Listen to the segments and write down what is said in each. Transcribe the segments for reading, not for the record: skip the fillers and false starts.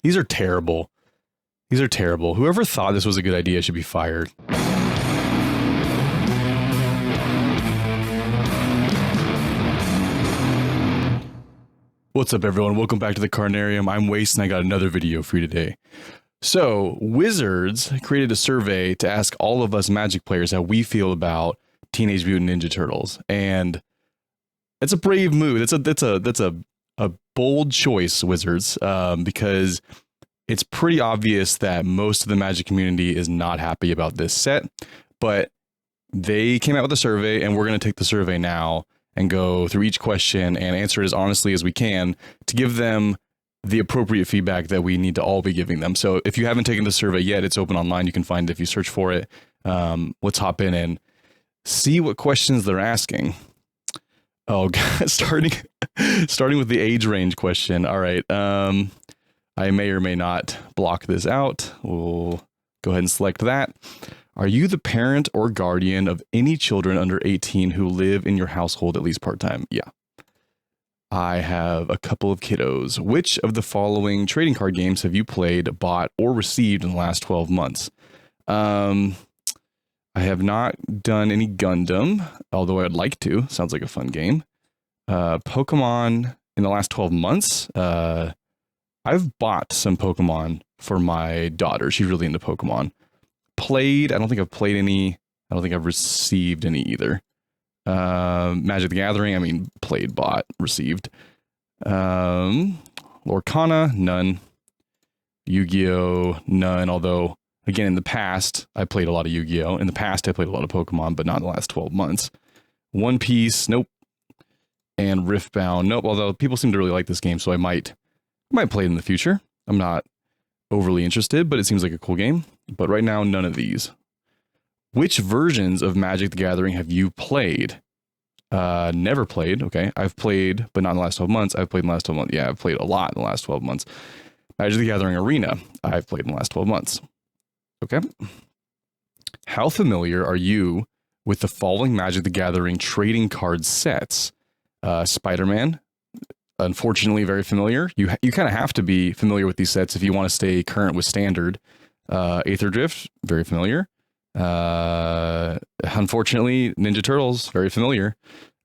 These are terrible. These are terrible. Whoever thought this was a good idea should be fired. What's up, everyone? Welcome back to the Carnarium. I'm Waste, and I got another video for you today. So, Wizards created a survey to ask all of us Magic players how we feel about Teenage Mutant Ninja Turtles, and it's a brave move. That's a bold choice, Wizards, because it's pretty obvious that most of the Magic community is not happy about this set. But they came out with a survey, and we're going to take the survey now and go through each question and answer it as honestly as we can to give them the appropriate feedback that we need to all be giving them. So if you haven't taken the survey yet, it's open online. You can find it if you search for it. Let's hop in and see what questions they're asking. Oh, God, starting with the age range question. All right. I may or may not block this out. We'll go ahead and select that. Are you the parent or guardian of any children under 18 who live in your household at least part-time? Yeah. I have a couple of kiddos. Which of the following trading card games have you played, bought, or received in the last 12 months? I have not done any Gundam, although I'd like to. Sounds like a fun game. Pokemon in the last 12 months. I've bought some Pokemon for my daughter. She's really into Pokemon. Played, I don't think I've played any. I don't think I've received any either. Magic the Gathering, I mean, played, bought, received. Lorcana, none. Yu-Gi-Oh, none. Although, again, in the past, I played a lot of Yu-Gi-Oh. In the past, I played a lot of Pokemon, but not in the last 12 months. One Piece, nope. And Riftbound, nope. Although people seem to really like this game, so I might play it in the future. I'm not overly interested, but it seems like a cool game. But right now, none of these. Which versions of Magic the Gathering have you played? Never played. Okay. I've played, but not in the last 12 months. I've played in the last 12 months. Yeah, I've played a lot in the last 12 months. Magic the Gathering Arena, I've played in the last 12 months. Okay. How familiar are you with the following Magic the Gathering trading card sets? Spider-Man, unfortunately, very familiar. You kind of have to be familiar with these sets if you want to stay current with Standard. Aether Drift, very familiar. Unfortunately, Ninja Turtles, very familiar.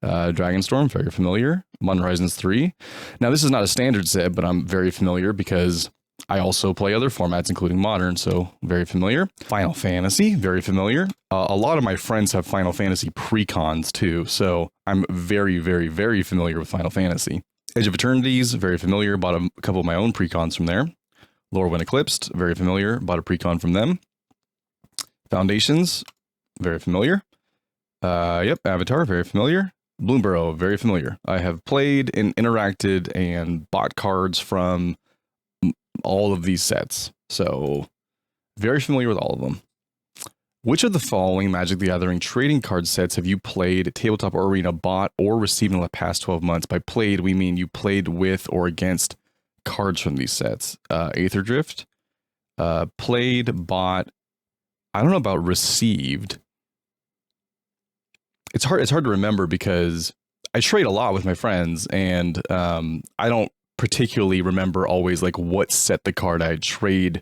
Dragonstorm, very familiar. Modern Horizons 3. Now, this is not a standard set, but I'm very familiar because I also play other formats, including Modern, so very familiar. Final Fantasy, very familiar. A lot of my friends have Final Fantasy pre-cons, too, so I'm very, very, very familiar with Final Fantasy. Edge of Eternities, very familiar. Bought a couple of my own pre-cons from there. Lorwyn Eclipsed, very familiar. Bought a pre-con from them. Foundations, very familiar. Yep, Avatar, very familiar. Bloomburrow, very familiar. I have played and interacted and bought cards from all of these sets. So, very familiar with all of them. Which of the following Magic the Gathering trading card sets have you played, tabletop or arena, bought, or received in the past 12 months? By played, we mean you played with or against cards from these sets. Aether Drift, played, bought. I don't know about received. It's hard to remember because I trade a lot with my friends, and I don't particularly remember always like what set the card I trade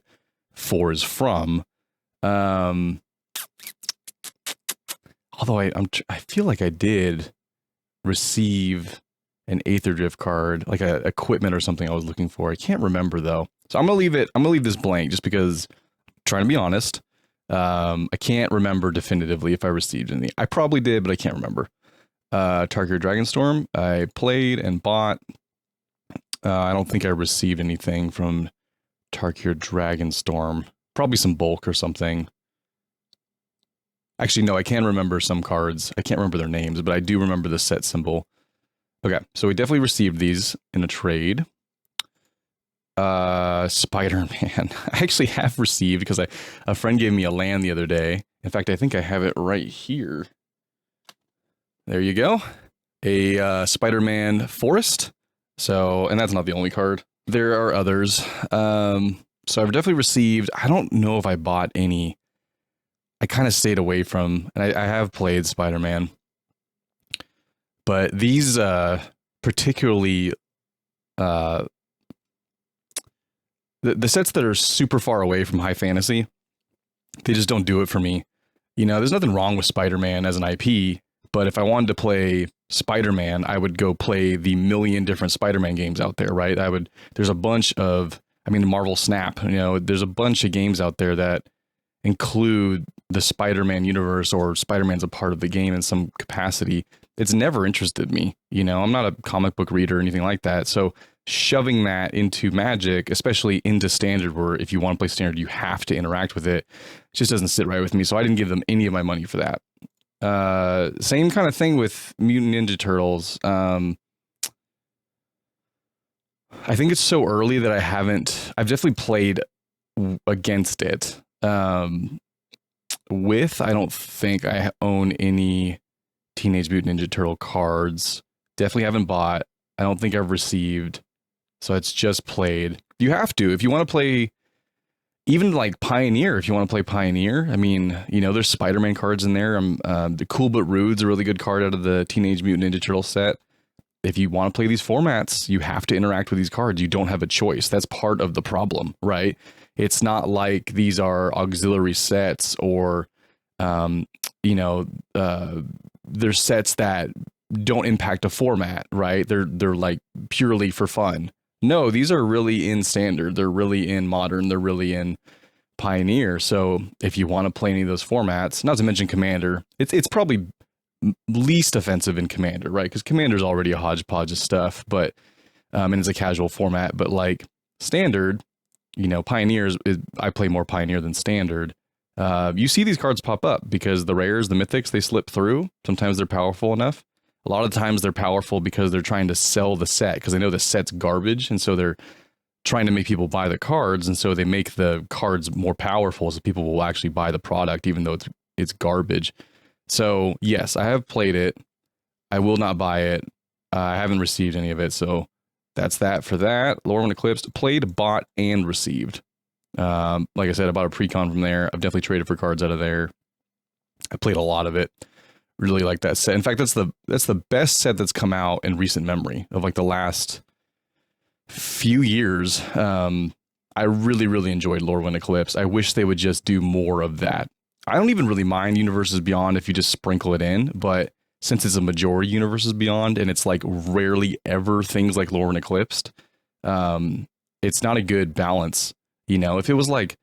for is from. Although I feel like I did receive an Aether Drift card, like a equipment or something I was looking for. I can't remember though. So I'm gonna leave this blank just because I'm trying to be honest. I can't remember definitively if I received any. I probably did, but I can't remember. Tarkir Dragonstorm, I played and bought. I don't think I received anything from Tarkir Dragonstorm. Probably some bulk or something. Actually, no, I can remember some cards. I can't remember their names, but I do remember the set symbol. Okay, so we definitely received these in a trade. Spider-Man. I actually have received because a friend gave me a land the other day. In fact, I think I have it right here. There you go. A Spider-Man Forest. So, and that's not the only card. There are others. So I've definitely received. I don't know if I bought any. I kind of stayed away from, and I have played Spider-Man. But these particularly the sets that are super far away from high fantasy, they just don't do it for me. You know, there's nothing wrong with Spider-Man as an IP, but if I wanted to play Spider-Man, I would go play the million different Spider-Man games out there, right? There's a bunch of, I mean, Marvel Snap, you know, there's a bunch of games out there that include the Spider-Man universe, or Spider-Man's a part of the game in some capacity. It's never interested me. You know, I'm not a comic book reader or anything like that. So shoving that into Magic, especially into Standard, where if you want to play Standard, you have to interact with it, just doesn't sit right with me. So I didn't give them any of my money for that. Same kind of thing with Mutant Ninja Turtles. I think it's so early that I've definitely played against it. I don't think I own any Teenage Mutant Ninja Turtle cards. Definitely haven't bought. I don't think I've received. So it's just played. You have to, if you want to play, even like Pioneer, if you want to play Pioneer. I mean, you know, there's Spider-Man cards in there. The Cool But Rude's a really good card out of the Teenage Mutant Ninja Turtle set. If you want to play these formats, you have to interact with these cards. You don't have a choice. That's part of the problem, right? It's not like these are auxiliary sets, or, you know, there's sets that don't impact a format, right? They're like purely for fun. No, these are really in Standard. They're really in Modern. They're really in Pioneer. So if you want to play any of those formats, not to mention Commander, it's probably least offensive in Commander, right? Because Commander's already a hodgepodge of stuff, but and it's a casual format. But like Standard, you know, I play more Pioneer than Standard. You see these cards pop up because the rares, the mythics, they slip through. Sometimes they're powerful enough. A lot of times they're powerful because they're trying to sell the set, because they know the set's garbage, and so they're trying to make people buy the cards, and so they make the cards more powerful so people will actually buy the product even though it's garbage. So yes, I have played it. I will not buy it. I haven't received any of it, so that's that for that. Lorwyn Eclipsed, played, bought, and received. Like I said, I bought a pre-con from there. I've definitely traded for cards out of there. I played a lot of it. Really like that set. In fact, that's the best set that's come out in recent memory of like the last few years. I really enjoyed Lorwyn Eclipse. I wish they would just do more of that. I don't even really mind Universes Beyond if you just sprinkle it in, but since it's a majority Universes Beyond and it's like rarely ever things like Lorwyn Eclipsed, it's not a good balance. You know, if it was like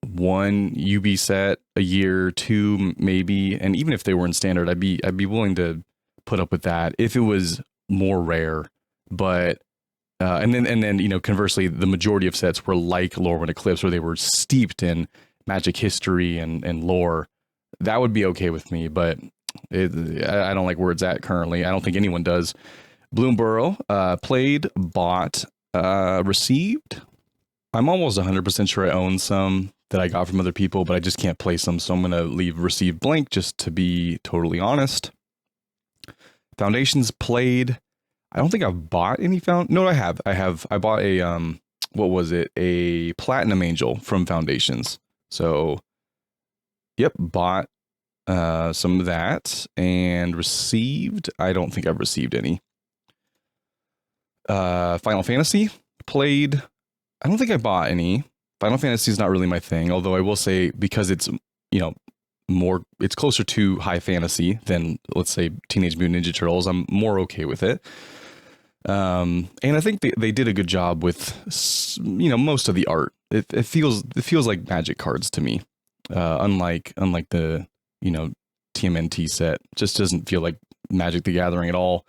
one UB set a year, two maybe, and even if they were in Standard, I'd be willing to put up with that if it was more rare. But and then you know, conversely, the majority of sets were like Lorwyn Eclipse, where they were steeped in Magic history and lore. That would be okay with me, but I don't like where it's at currently. I don't think anyone does. Bloomborough, played, bought, received. I'm almost 100% sure I own some that I got from other people, but I just can't play some, so I'm going to leave received blank just to be totally honest. Foundations, played. I don't think I've bought any No, I have. I bought a, what was it? A Platinum Angel from Foundations. So, yep, bought some of that and received. I don't think I've received any. Final Fantasy, played. I don't think I bought any. Final Fantasy is not really my thing, although I will say, because it's, you know, it's closer to high fantasy than, let's say, Teenage Mutant Ninja Turtles, I'm more okay with it. And I think they did a good job with, you know, most of the art. It feels like Magic cards to me. Unlike the, you know, TMNT set. Just doesn't feel like Magic the Gathering at all.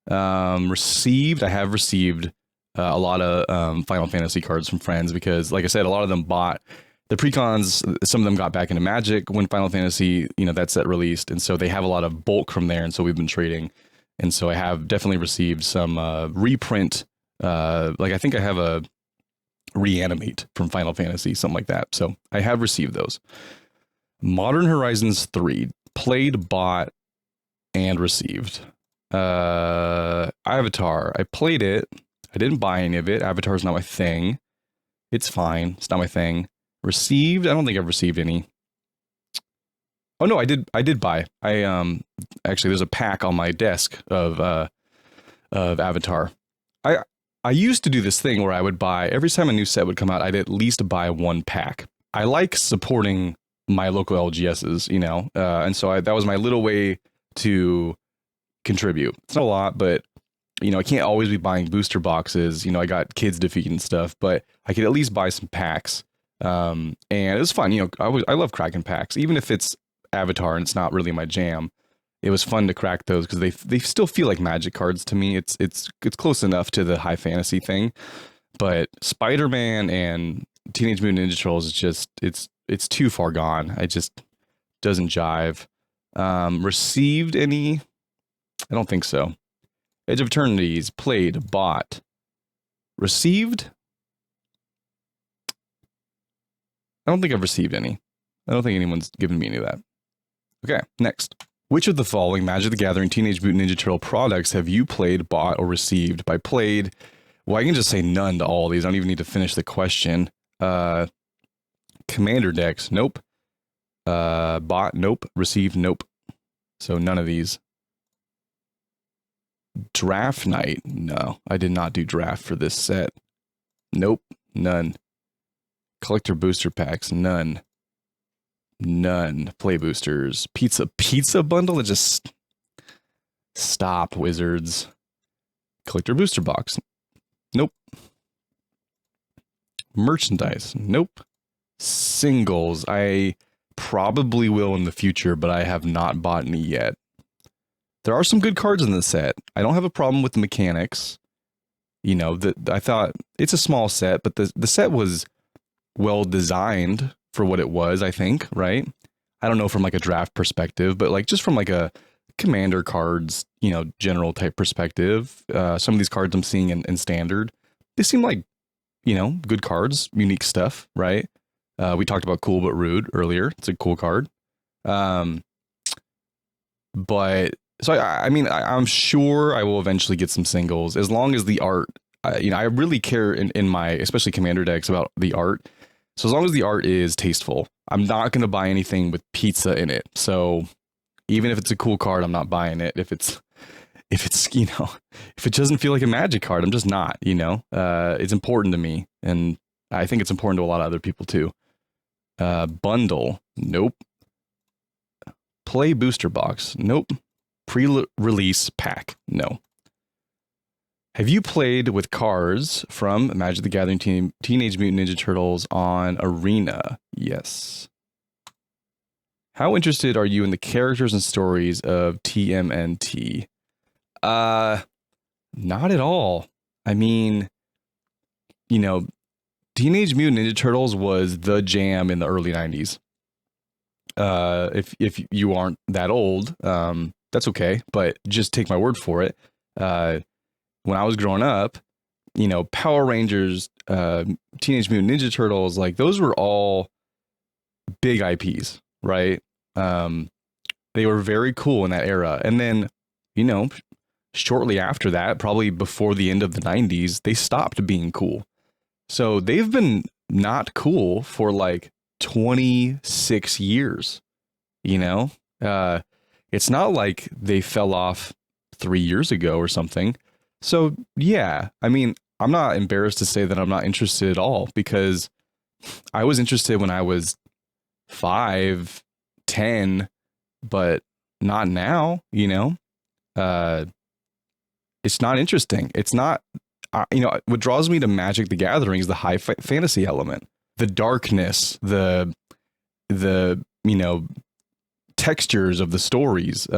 Received. I have received a lot of Final Fantasy cards from friends because, like I said, a lot of them bought the precons. Some of them got back into Magic when Final Fantasy, you know, that set released, and so they have a lot of bulk from there, and so we've been trading. And so I have definitely received some reprint. Like I think I have a Reanimate from Final Fantasy, something like that. So I have received those. Modern Horizons 3, played, bought, and received. Avatar, I played it. I didn't buy any of it. Avatar's not my thing. It's fine. It's not my thing. Received, I don't think I've received any. Oh no, I did buy. Actually there's a pack on my desk of Avatar. I used to do this thing where I would buy, every time a new set would come out, I'd at least buy one pack. I like supporting my local LGSs, you know, and so that was my little way to contribute. It's not a lot, but, you know, I can't always be buying booster boxes. You know, I got kids defeat and stuff, but I could at least buy some packs. And it was fun. You know, I love cracking packs, even if it's Avatar and it's not really my jam. It was fun to crack those because they still feel like Magic cards to me. It's close enough to the high fantasy thing, but Spider-Man and Teenage Mutant Ninja Turtles is just it's too far gone. It just doesn't jive. Received any? I don't think so. Edge of Eternities, played, bought, received. I don't think I've received any. I don't think anyone's given me any of that. Okay, next. Which of the following Magic the Gathering Teenage Mutant Ninja Turtle products have you played, bought, or received? By played, well, I can just say none to all of these. I don't even need to finish the question. Commander decks, nope. Bought, nope. Received, nope. So none of these. Draft Night, no. I did not do draft for this set. Nope, none. Collector booster packs, none. None. Play boosters. Pizza bundle? It just... Stop, Wizards. Collector booster box. Nope. Merchandise. Nope. Singles. I probably will in the future, but I have not bought any yet. There are some good cards in the set. I don't have a problem with the mechanics. You know, I thought it's a small set, but the set was well designed for what it was, I think, right? I don't know from like a draft perspective, but like just from like a commander cards, you know, general type perspective, some of these cards I'm seeing in standard, they seem like, you know, good cards, unique stuff, right? We talked about Cool But Rude earlier. It's a cool card. But so I mean, I'm sure I will eventually get some singles as long as the art, you know, I really care in my, especially commander decks about the art. So as long as the art is tasteful, I'm not going to buy anything with pizza in it. So even if it's a cool card, I'm not buying it. If it's, you know, if it doesn't feel like a Magic card, I'm just not, you know, it's important to me. And I think it's important to a lot of other people too. Bundle. Nope. Play booster box. Nope. Pre-release pack. No. Have you played with cards from Magic the Gathering Teenage Mutant Ninja Turtles on Arena? Yes. How interested are you in the characters and stories of TMNT? Not at all. I mean, you know, Teenage Mutant Ninja Turtles was the jam in the early 90s. If you aren't that old, that's okay, but just take my word for it. When I was growing up, you know, Power Rangers, Teenage Mutant Ninja Turtles, like those were all big IPs, right? They were very cool in that era. And then, you know, shortly after that, probably before the end of the 90s, they stopped being cool. So they've been not cool for like 26 years, you know? It's not like they fell off 3 years ago or something. So, yeah, I mean, I'm not embarrassed to say that I'm not interested at all because I was interested when I was 5, 10, but not now, you know? It's not interesting. It's not, you know, what draws me to Magic the Gathering is the high fantasy element, the darkness, the you know, textures of the stories.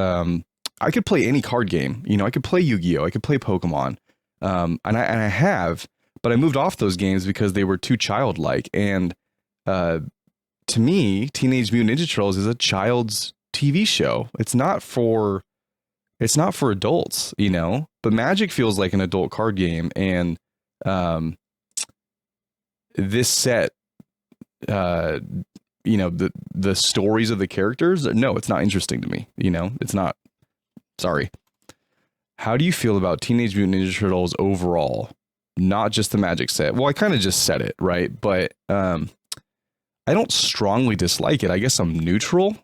I could play any card game, you know, I could play Yu-Gi-Oh, I could play Pokemon, and I have, but I moved off those games because they were too childlike. And to me, Teenage Mutant Ninja Turtles is a child's TV show. It's not for adults, you know. But Magic feels like an adult card game, and this set, you know, the stories of the characters, no, it's not interesting to me. You know, it's not. Sorry. How do you feel about Teenage Mutant Ninja Turtles overall? Not just the Magic set. Well, I kind of just said it, right? But I don't strongly dislike it. I guess I'm neutral.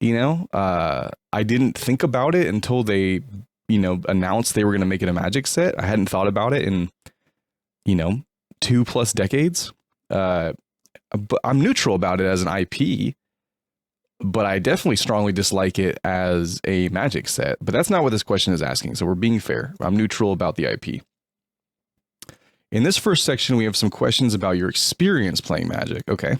You know, I didn't think about it until they, you know, announced they were going to make it a Magic set. I hadn't thought about it in 2+ decades. But I'm neutral about it as an IP, but I definitely strongly dislike it as a Magic set. But that's not what this question is asking. So we're being fair. I'm neutral about the IP. In this first section, we have some questions about your experience playing Magic. Okay.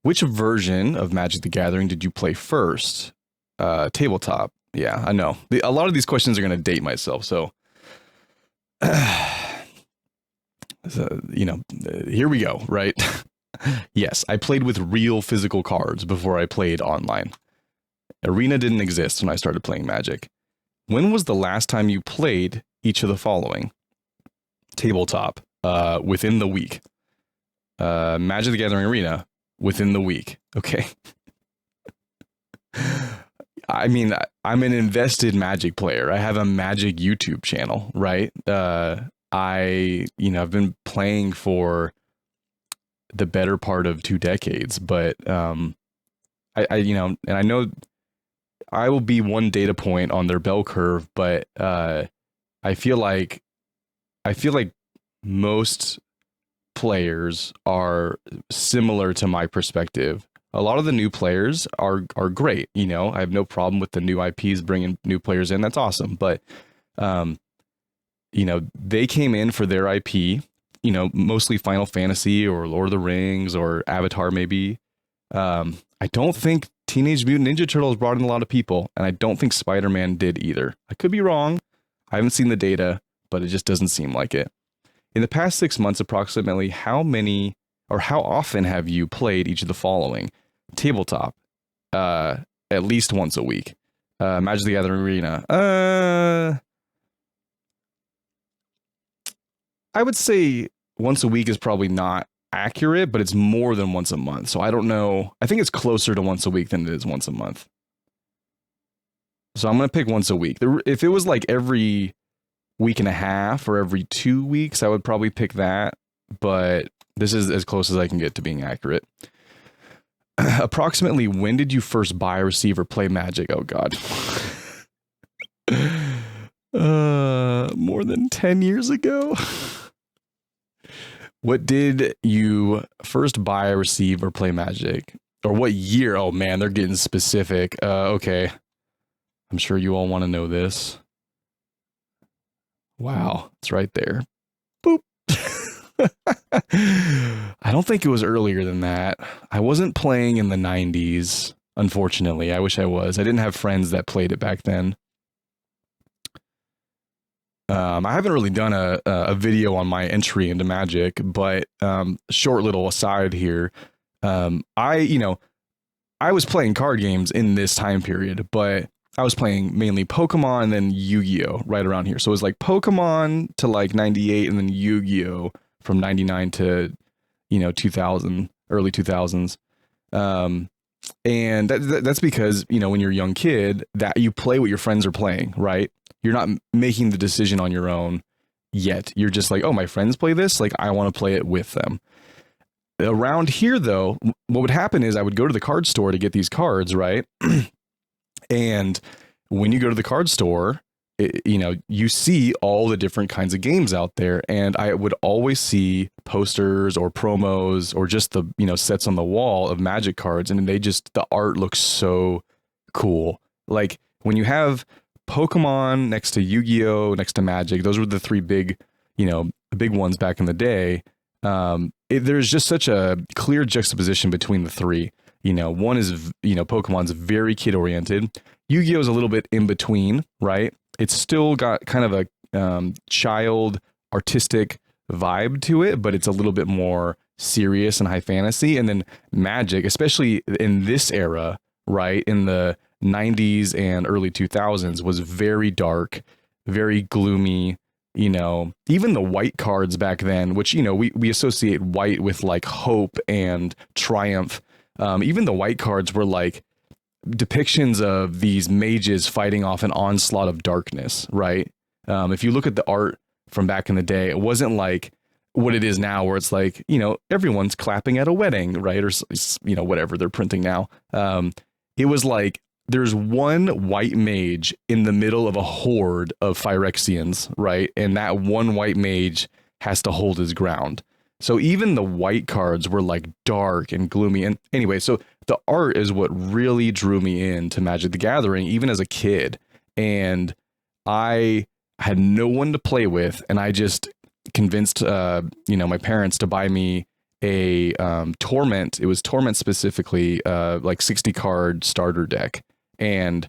Which version of Magic the Gathering did you play first? Tabletop. Yeah, I know. A lot of these questions are going to date myself. So, here we go, right? Yes, I played with real physical cards before I played online. Arena didn't exist when I started playing Magic. When was the last time you played each of the following? Tabletop, within the week. Magic the Gathering Arena, within the week. Okay. I mean, I'm an invested Magic player. I have a Magic YouTube channel, right? I've been playing for the better part of 2 decades, but and I know I will be one data point on their bell curve, but I feel like most players are similar to my perspective. A lot of the new players are great. I have no problem with the new IPs bringing new players in. That's awesome. But, they came in for their IP, mostly Final Fantasy or Lord of the Rings or Avatar, maybe. I don't think Teenage Mutant Ninja Turtles brought in a lot of people, and I don't think Spider-Man did either. I could be wrong. I haven't seen the data, but it just doesn't seem like it. In the past 6 months, approximately how often have you played each of the following? Tabletop, at least once a week. Magic the Gathering Arena. I would say once a week is probably not accurate, but it's more than once a month. So I don't know. I think it's closer to once a week than it is once a month. So I'm going to pick once a week. If it was like every week and a half or every 2 weeks, I would probably pick that. But this is as close as I can get to being accurate. Approximately when did you first buy, receive, or play Magic? Oh, God. More than 10 years ago. What did you first buy, receive, or play Magic? Or what year? Oh, man, they're getting specific. Okay. I'm sure you all want to know this. Wow, it's right there. Boop. I don't think it was earlier than that. I wasn't playing in the 90s, unfortunately. I wish I was. I didn't have friends that played it back then. I haven't really done a video on my entry into Magic, but short little aside here. I was playing card games in this time period, but I was playing mainly Pokemon and then Yu-Gi-Oh! Right around here. So it was like Pokemon to like 98 and then Yu-Gi-Oh! From 99 to 2000, early 2000s. And that's because, when you're a young kid, that you play what your friends are playing, right? You're not making the decision on your own yet. You're just like, oh, my friends play this. Like, I want to play it with them. Around here, though, what would happen is I would go to the card store to get these cards, right? And when you go to the card store, you see all the different kinds of games out there. And I would always see posters or promos or just the, sets on the wall of Magic cards. And the art looks so cool. Like when you have Pokemon next to Yu-Gi-Oh, next to Magic, those were the 3 big, big ones back in the day. There's just such a clear juxtaposition between the 3. One is, Pokemon's very kid oriented. Yu-Gi-Oh is a little bit in between, right? It's still got kind of a child artistic vibe to it, but it's a little bit more serious and high fantasy. And then Magic, especially in this era, right, in the 90s and early 2000s, was very dark, very gloomy. Even the white cards back then, which, we associate white with like hope and triumph. Even the white cards were like depictions of these mages fighting off an onslaught of darkness, right? If you look at the art from back in the day, it wasn't like what it is now, where it's like, everyone's clapping at a wedding, right? Or, whatever they're printing now. It was like there's one white mage in the middle of a horde of Phyrexians, right? And that one white mage has to hold his ground. So even the white cards were like dark and gloomy. And anyway, so the art is what really drew me into Magic the Gathering, even as a kid. And I had no one to play with, and I just convinced my parents to buy me a Torment. It was Torment specifically, like 60 card starter deck. And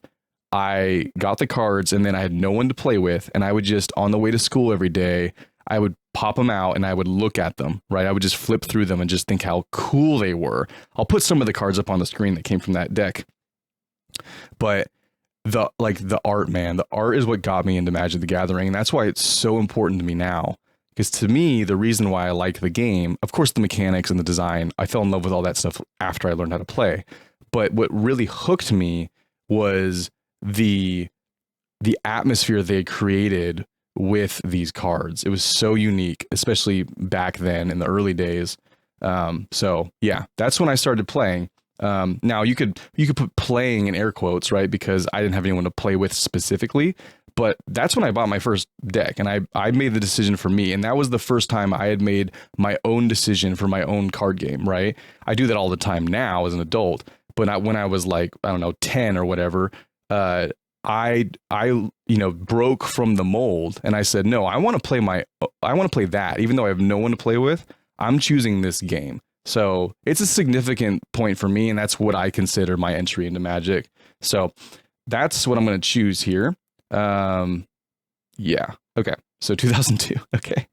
I got the cards, and then I had no one to play with, and I would just, on the way to school every day, I would pop them out and I would look at them, right? I would just flip through them and just think how cool they were. I'll put some of the cards up on the screen that came from that deck. But the art, man, the art is what got me into Magic the Gathering, and that's why it's so important to me now. Because to me, the reason why I like the game, of course, the mechanics and the design, I fell in love with all that stuff after I learned how to play. But what really hooked me was the atmosphere they created with these cards. It was so unique, especially back then in the early days. So yeah, that's when I started playing. Now you could put playing in air quotes, right? Because I didn't have anyone to play with specifically, but that's when I bought my first deck, and I made the decision for me. And that was the first time I had made my own decision for my own card game, right? I do that all the time now as an adult, but when I was like, I don't know, 10 or whatever, I broke from the mold, and I said, no, I want to play that, even though I have no one to play with. I'm choosing this game. So it's a significant point for me, and that's what I consider my entry into Magic. So that's what I'm going to choose here. Yeah. Okay. So 2002. Okay.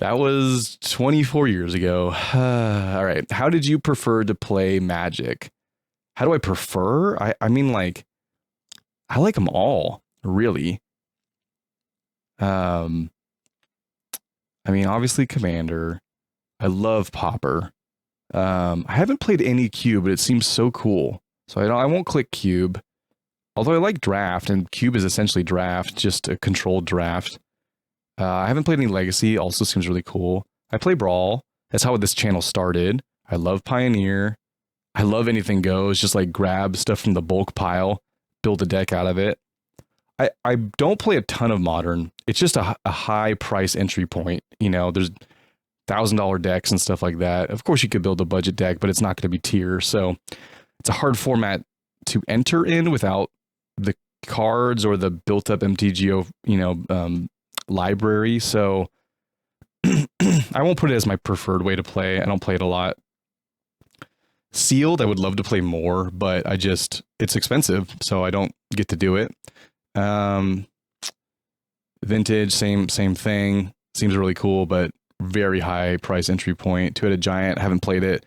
That was 24 years ago. All right. How did you prefer to play Magic? How do I prefer? I mean, like, I like them all, really. I mean, obviously Commander. I love Pauper. I haven't played any Cube, but it seems so cool. So I won't click Cube. Although I like Draft, and Cube is essentially Draft, just a controlled draft. I haven't played any Legacy, also seems really cool. I play Brawl. That's how this channel started. I love Pioneer. I love Anything Goes, just like grab stuff from the bulk pile, build a deck out of it. I don't play a ton of Modern. It's just a high price entry point. You know, there's $1,000 decks and stuff like that. Of course, you could build a budget deck, but it's not going to be tier. So it's a hard format to enter in without the cards or the built-up MTGO, library. So I won't put it as my preferred way to play. I don't play it a lot. Sealed, I would love to play more, but it's expensive, so I don't get to do it. Vintage, same thing. Seems really cool, but very high price entry point. Two-Headed Giant, haven't played it.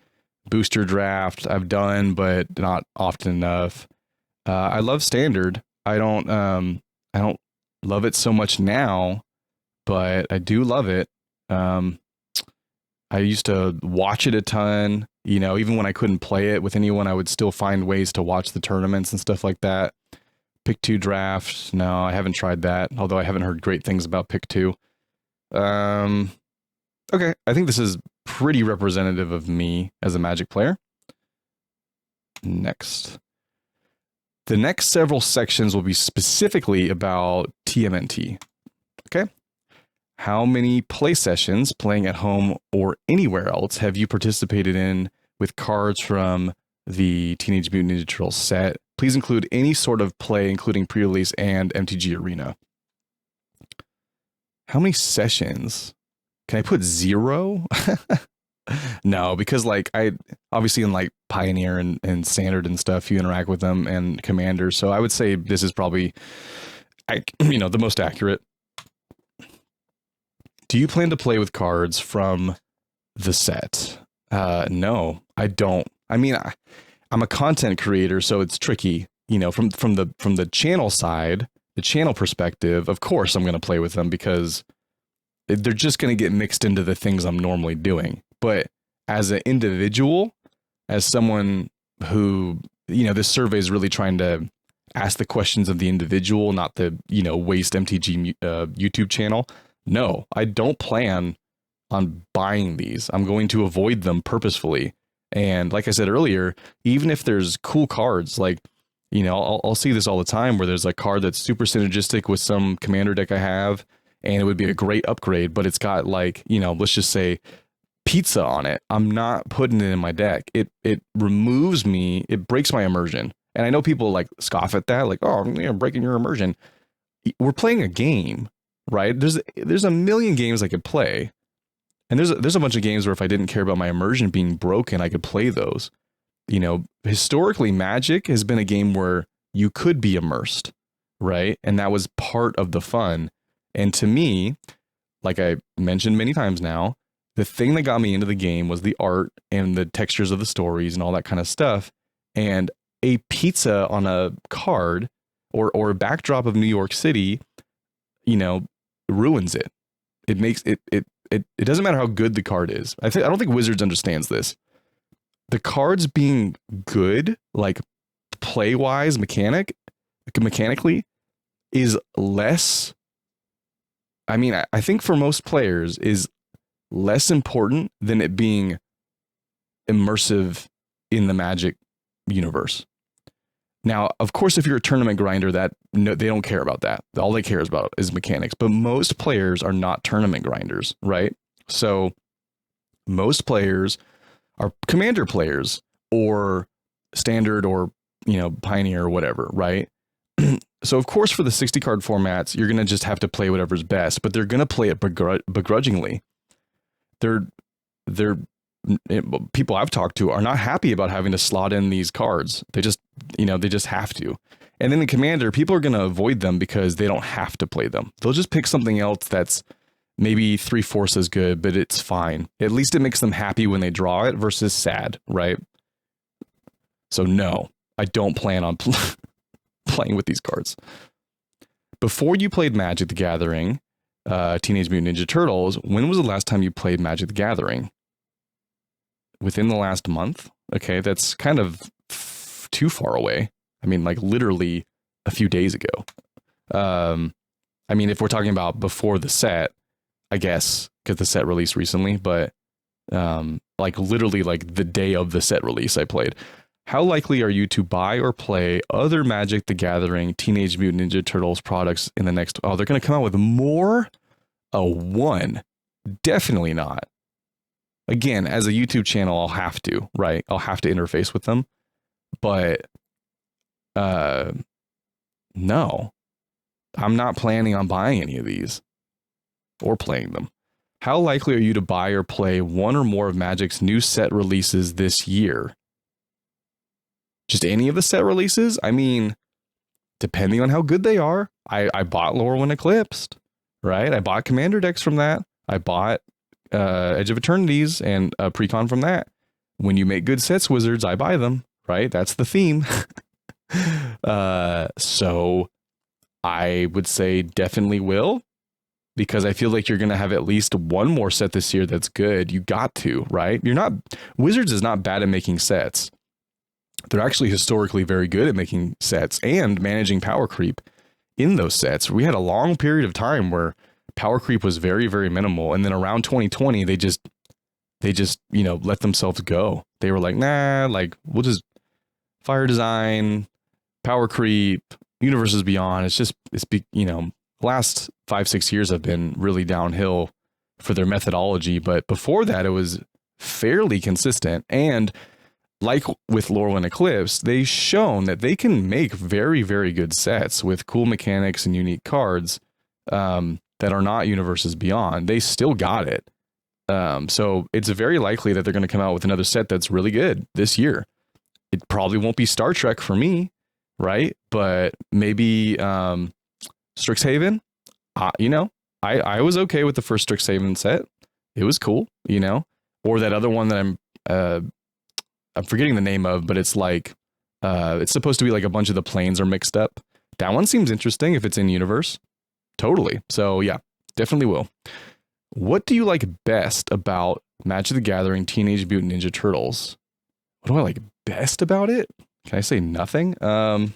Booster Draft, I've done, but not often enough. I love Standard. I don't love it so much now, but I do love it. I used to watch it a ton. Even when I couldn't play it with anyone, I would still find ways to watch the tournaments and stuff like that. Pick 2 Draft, no, I haven't tried that, although I haven't heard great things about Pick 2. Okay, I think this is pretty representative of me as a Magic player. Next. The next several sections will be specifically about TMNT. Okay? How many play sessions, playing at home or anywhere else, have you participated in with cards from the Teenage Mutant Ninja Turtles set? Please include any sort of play, including pre-release and MTG Arena. How many sessions? Can I put 0? No, because I obviously in Pioneer and Standard and stuff, you interact with them, and Commander. So I would say this is probably, the most accurate. Do you plan to play with cards from the set? No, I don't. I mean, I'm a content creator, so it's tricky. From the channel side, the channel perspective, of course I'm going to play with them because they're just going to get mixed into the things I'm normally doing. But as an individual, as someone who, this survey is really trying to ask the questions of the individual, not the, waste MTG YouTube channel. No, I don't plan on buying these. I'm going to avoid them purposefully. And like I said earlier, even if there's cool cards, I'll see this all the time where there's a card that's super synergistic with some commander deck I have, and it would be a great upgrade, but it's got like, you know, let's just say pizza on it. I'm not putting it in my deck. It removes me, it breaks my immersion. And I know people like scoff at that, like, oh, you're breaking your immersion. We're playing a game, right? There's a million games I could play. And there's a bunch of games where if I didn't care about my immersion being broken, I could play those. You know, historically, Magic has been a game where you could be immersed, right? And that was part of the fun. And to me, like I mentioned many times now, the thing that got me into the game was the art and the textures of the stories and all that kind of stuff. And a pizza on a card or a backdrop of New York City, you know, ruins it. It makes it doesn't matter how good the card is. I don't think Wizards understands this. The cards being good, like play-wise, mechanically, is less. I mean, I think for most players is less important than it being immersive in the Magic universe. Now, of course, if you're a tournament grinder, they don't care about that. All they care about is mechanics. But most players are not tournament grinders, right? So most players are commander players or standard or, you know, pioneer or whatever, right? So of course, for the 60 card formats, you're going to just have to play whatever's best, but they're going to play it begrudgingly. People I've talked to are not happy about having to slot in these cards. They just have to. And then the commander, people are going to avoid them because they don't have to play them. They'll just pick something else that's maybe 3/4 as good, but it's fine. At least it makes them happy when they draw it versus sad, right? So no, I don't plan on playing with these cards. Before you played Magic the Gathering, Teenage Mutant Ninja Turtles, when was the last time you played Magic the Gathering? Within the last month? Okay, that's kind of too far away. I mean, like literally a few days ago. I mean, if we're talking about before the set, I guess, because the set released recently, but like literally like the day of the set release I played. How likely are you to buy or play other Magic the Gathering Teenage Mutant Ninja Turtles products in the next... Oh, they're going to come out with more? A 1. Definitely not. Again, as a YouTube channel, I'll have to, right? I'll have to interface with them. But no, I'm not planning on buying any of these or playing them. How likely are you to buy or play one or more of Magic's new set releases this year? Just any of the set releases? I mean, depending on how good they are. I bought Lorwyn Eclipsed, right? I bought Commander decks from that. I bought Edge of Eternities and Precon from that. When you make good sets, Wizards, I buy them, right? That's the theme. So I would say definitely will, because I feel like you're going to have at least one more set this year that's good. You got to, right? Wizards is not bad at making sets. They're actually historically very good at making sets and managing power creep in those sets. We had a long period of time where power creep was very, very minimal. And then around 2020, they just, you know, let themselves go. They were like, nah, like we'll just fire design, power creep, universes beyond. You know, last 5-6 years have been really downhill for their methodology. But before that, it was fairly consistent. And like with Lorwyn Eclipse, they've shown that they can make very, very good sets with cool mechanics and unique cards that are not universes beyond. They still got it. So it's very likely that they're going to come out with another set that's really good this year. It probably won't be Star Trek for me, right? But maybe Strixhaven. You know, I was okay with the first Strixhaven set. It was cool, you know. Or that other one that I'm forgetting the name of, but it's like it's supposed to be like a bunch of the planes are mixed up. That one seems interesting if it's in universe. Totally. So yeah, definitely will. What do you like best about Magic the Gathering Teenage Mutant Ninja Turtles? What do I like best about it? Can I say nothing? What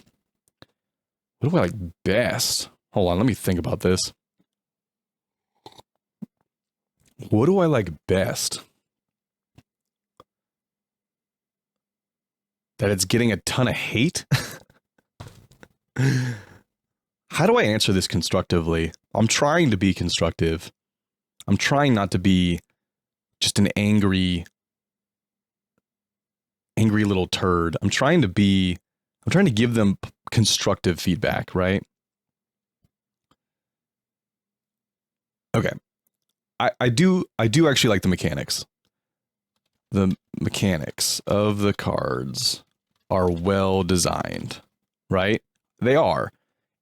do I like best? Hold on, let me think about this. What do I like best? That it's getting a ton of hate? how do I answer this constructively? I'm trying to be constructive. I'm trying not to be just an angry little turd. I'm trying to give them constructive feedback, right? Okay. I do actually like the mechanics. The mechanics of the cards are well designed, right? They are.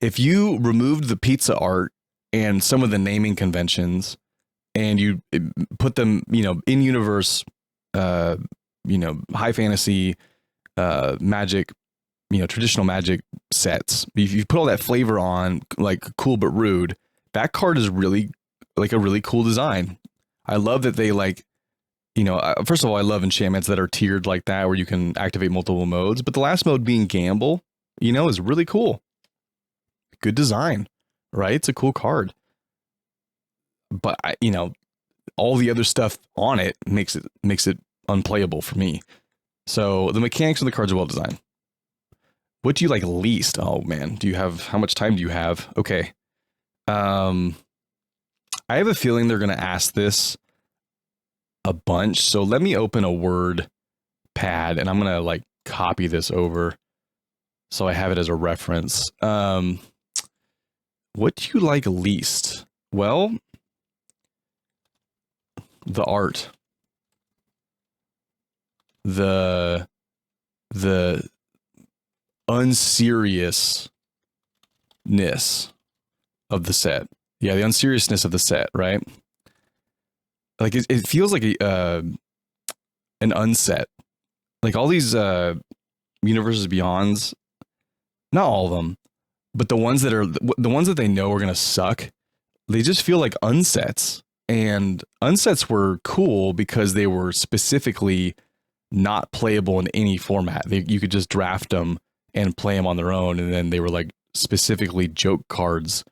If you removed the pizza art and some of the naming conventions and you put them, in universe, high fantasy, magic, traditional magic sets, if you put all that flavor on, like cool but rude, that card is really like a really cool design. I love that they first of all, I love enchantments that are tiered like that, where you can activate multiple modes, but the last mode being gamble, is really cool. Good design, right? It's a cool card. But all the other stuff on it makes it unplayable for me. So the mechanics of the cards are well designed. What do you like least? Oh man, how much time do you have? Okay. I have a feeling they're going to ask this a bunch. So let me open a word pad and I'm going to like copy this over so I have it as a reference. What do you like least? Well, the art. The unseriousness of the set. Yeah, the unseriousness of the set, right? Like it feels like an unset. Like all these Universes Beyonds, not all of them, but the ones that they know are gonna suck, they just feel like unsets. And unsets were cool because they were specifically not playable in any format. You could just draft them and play them on their own, and then they were like specifically joke cards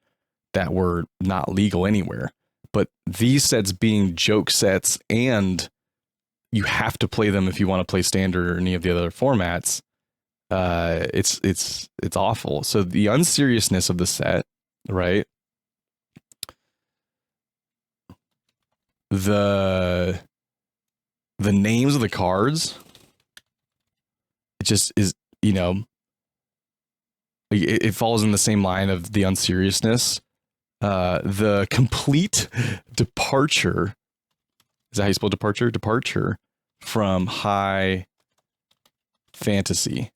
that were not legal anywhere. But these sets being joke sets, and you have to play them if you want to play standard or any of the other formats, it's awful. So the unseriousness of the set, right? The names of the cards, it just is, it falls in the same line of the unseriousness. The complete departure, is that how you spell departure? Departure from high fantasy.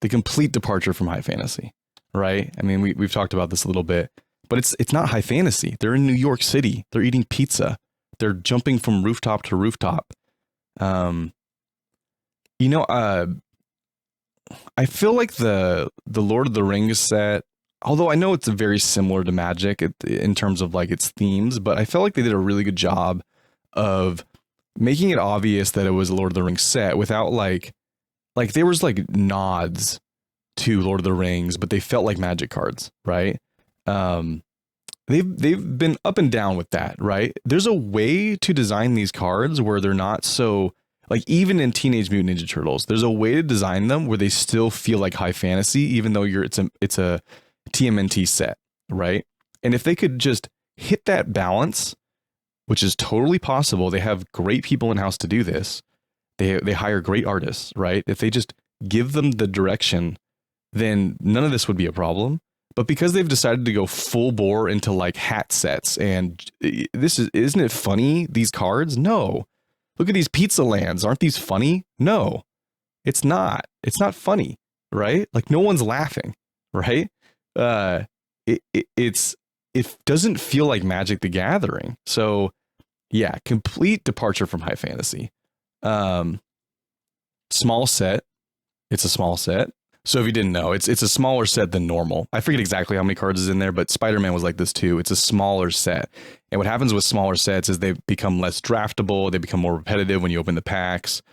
The complete departure from high fantasy, right? I mean, we've talked about this a little bit, but it's not high fantasy. They're in New York City. They're eating pizza. They're jumping from rooftop to rooftop. I feel like the Lord of the Rings set, although I know it's very similar to Magic in terms of like its themes, but I felt like they did a really good job of making it obvious that it was a Lord of the Rings set without like there was like nods to Lord of the Rings, but they felt like Magic cards, right? They've been up and down with that, right? There's a way to design these cards where they're not so, like, even in Teenage Mutant Ninja Turtles, there's a way to design them where they still feel like high fantasy, even though it's a TMNT set, right? And if they could just hit that balance, which is totally possible, they have great people in-house to do this. They hire great artists, right? If they just give them the direction, then none of this would be a problem. But because they've decided to go full bore into like hat sets, and isn't it funny, these cards? No. Look at these pizza lands. Aren't these funny? No, it's not. It's not funny, right? Like no one's laughing, right? It doesn't feel like Magic the Gathering. So yeah, complete departure from high fantasy. Small set. It's a small set. So if you didn't know, it's a smaller set than normal. I forget exactly how many cards is in there, but Spider-Man was like this too. It's a smaller set. And what happens with smaller sets is they become less draftable. They become more repetitive when you open the packs.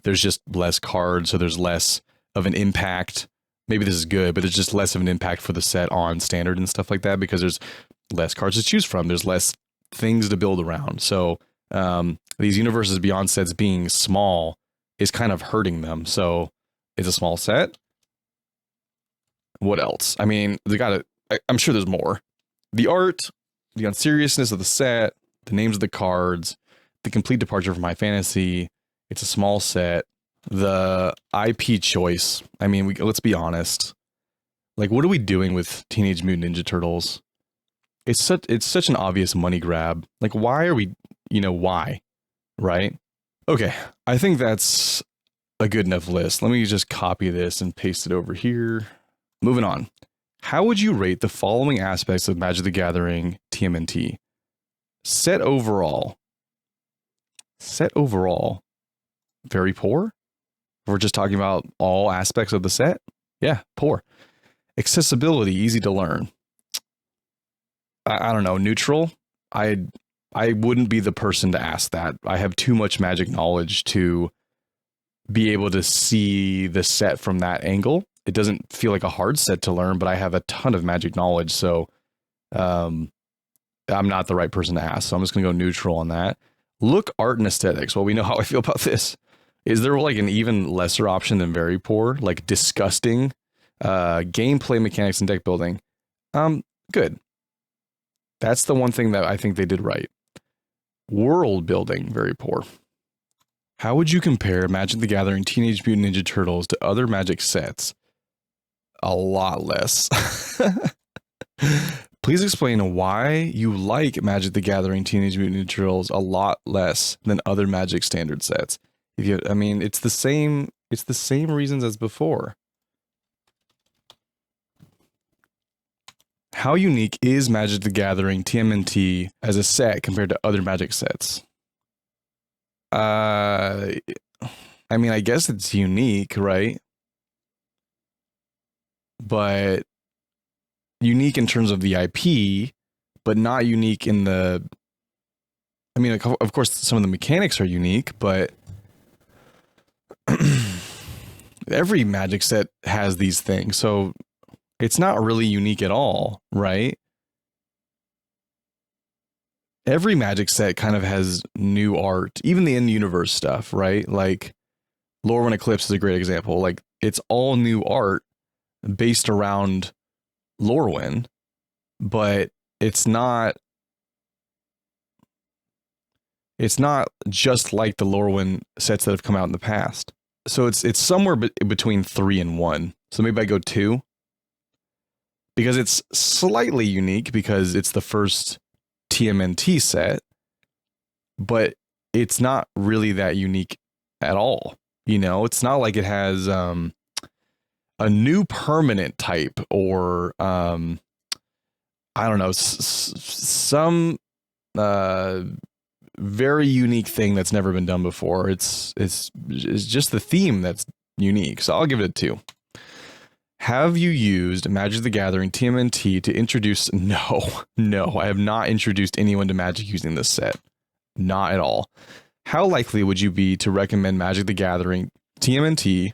There's just less cards, so there's less of an impact. Maybe this is good, but there's just less of an impact for the set on standard and stuff like that because there's less cards to choose from. There's less things to build around. So these Universes Beyond sets being small is kind of hurting them. So it's a small set. What else? I mean, they got I'm sure there's more. The art, the unseriousness of the set, the names of the cards, the complete departure from high fantasy. It's a small set. The IP choice. I mean, let's be honest. Like, what are we doing with Teenage Mutant Ninja Turtles? It's such an obvious money grab. Like, why are we, why? Right? Okay, I think that's a good enough list. Let me just copy this and paste it over here. Moving on. How would you rate the following aspects of Magic the Gathering TMNT? Set overall. Set overall. Very poor? We're just talking about all aspects of the set? Yeah, poor. Accessibility, easy to learn. I don't know, neutral? I wouldn't be the person to ask that. I have too much Magic knowledge to be able to see the set from that angle. It doesn't feel like a hard set to learn, but I have a ton of Magic knowledge, so I'm not the right person to ask. So I'm just going to go neutral on that. Look, art and aesthetics. Well, we know how I feel about this. Is there like an even lesser option than very poor? Like disgusting? Gameplay mechanics and deck building. Good. That's the one thing that I think they did right. World building, very poor. How would you compare Magic the Gathering Teenage Mutant Ninja Turtles to other Magic sets? A lot less. Please explain why you like Magic the Gathering Teenage Mutant Ninja Turtles a lot less than other Magic standard sets. I mean, it's the same reasons as before. How unique is Magic the Gathering TMNT as a set compared to other Magic sets? I mean, I guess it's unique, right? But unique in terms of the IP, but not unique in the... I mean, of course, some of the mechanics are unique, but every Magic set has these things, so it's not really unique at all, right? Every Magic set kind of has new art, even the in-universe stuff, right? Like, Lorwyn Eclipse is a great example. Like, it's all new art based around Lorwyn, but it's not just like the Lorwyn sets that have come out in the past. So it's somewhere between 3 and 1. So maybe I go 2. Because it's slightly unique because it's the first TMNT set, but it's not really that unique at all. It's not like it has a new permanent type or I don't know, some very unique thing that's never been done before. It's just the theme that's unique. So I'll give it a 2. Have you used Magic the Gathering TMNT to introduce... No, I have not introduced anyone to Magic using this set. Not at all. How likely would you be to recommend Magic the Gathering TMNT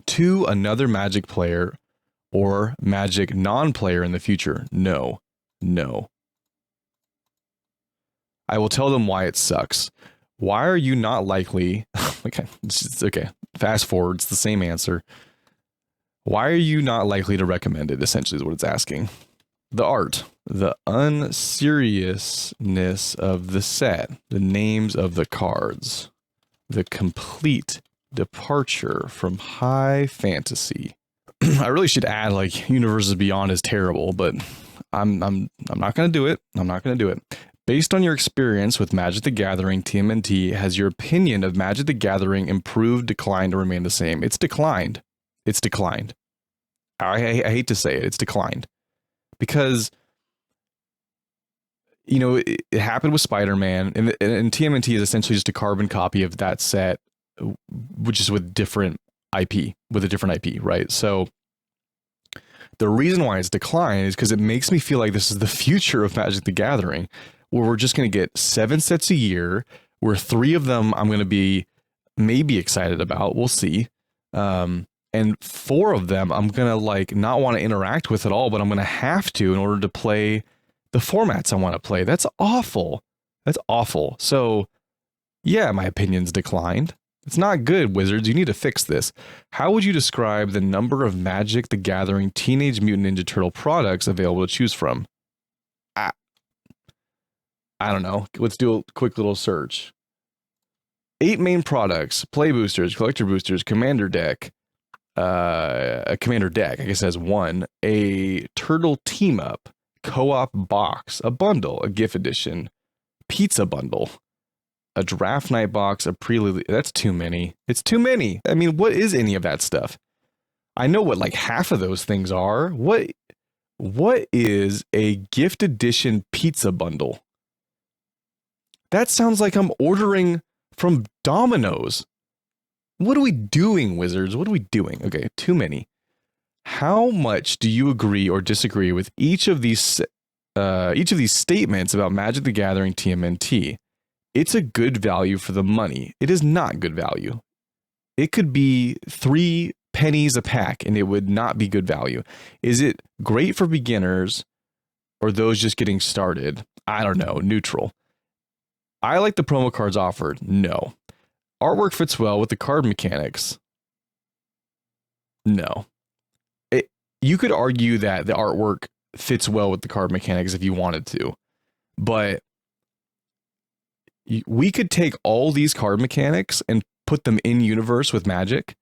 to another Magic player or Magic non-player in the future? No. I will tell them why it sucks. Why are you not likely... Okay, okay. Fast forward, it's the same answer. Why are you not likely to recommend it, essentially, is what it's asking. The art, the unseriousness of the set, the names of the cards, the complete departure from high fantasy. I really should add, like, Universes Beyond is terrible, but I'm not going to do it. I'm not going to do it. Based on your experience with Magic the Gathering TMNT, has your opinion of Magic the Gathering improved, declined, or remained the same? It's declined. It's declined. I hate to say it. It's declined. Because, it happened with Spider-Man, and TMNT is essentially just a carbon copy of that set, which is with a different IP, right? So the reason why it's declined is because it makes me feel like this is the future of Magic the Gathering, where we're just going to get 7 sets a year, where 3 of them I'm going to be maybe excited about. We'll see. And 4 of them I'm going to not want to interact with at all, but I'm going to have to in order to play the formats I want to play. That's awful. That's awful. So yeah, my opinion's declined. It's not good, Wizards. You need to fix this. How would you describe the number of Magic the Gathering Teenage Mutant Ninja Turtle products available to choose from? I don't know. Let's do a quick little search. 8 main products: play boosters, collector boosters, commander deck, a commander deck, I guess it has 1, a turtle team up, co-op box, a bundle, a gift edition, pizza bundle, a draft night box, a prelude. That's too many. It's too many. I mean, what is any of that stuff? I know what like half of those things are. What is a gift edition pizza bundle? That sounds like I'm ordering from Domino's. What are we doing, Wizards? What are we doing? Okay, too many. How much do you agree or disagree with each of these statements about Magic the Gathering TMNT? It's a good value for the money. It is not good value. It could be 3 pennies a pack and it would not be good value. Is it great for beginners or those just getting started? I don't know. Neutral. I like the promo cards offered. No. Artwork fits well with the card mechanics. No. You could argue that the artwork fits well with the card mechanics if you wanted to, but we could take all these card mechanics and put them in universe with Magic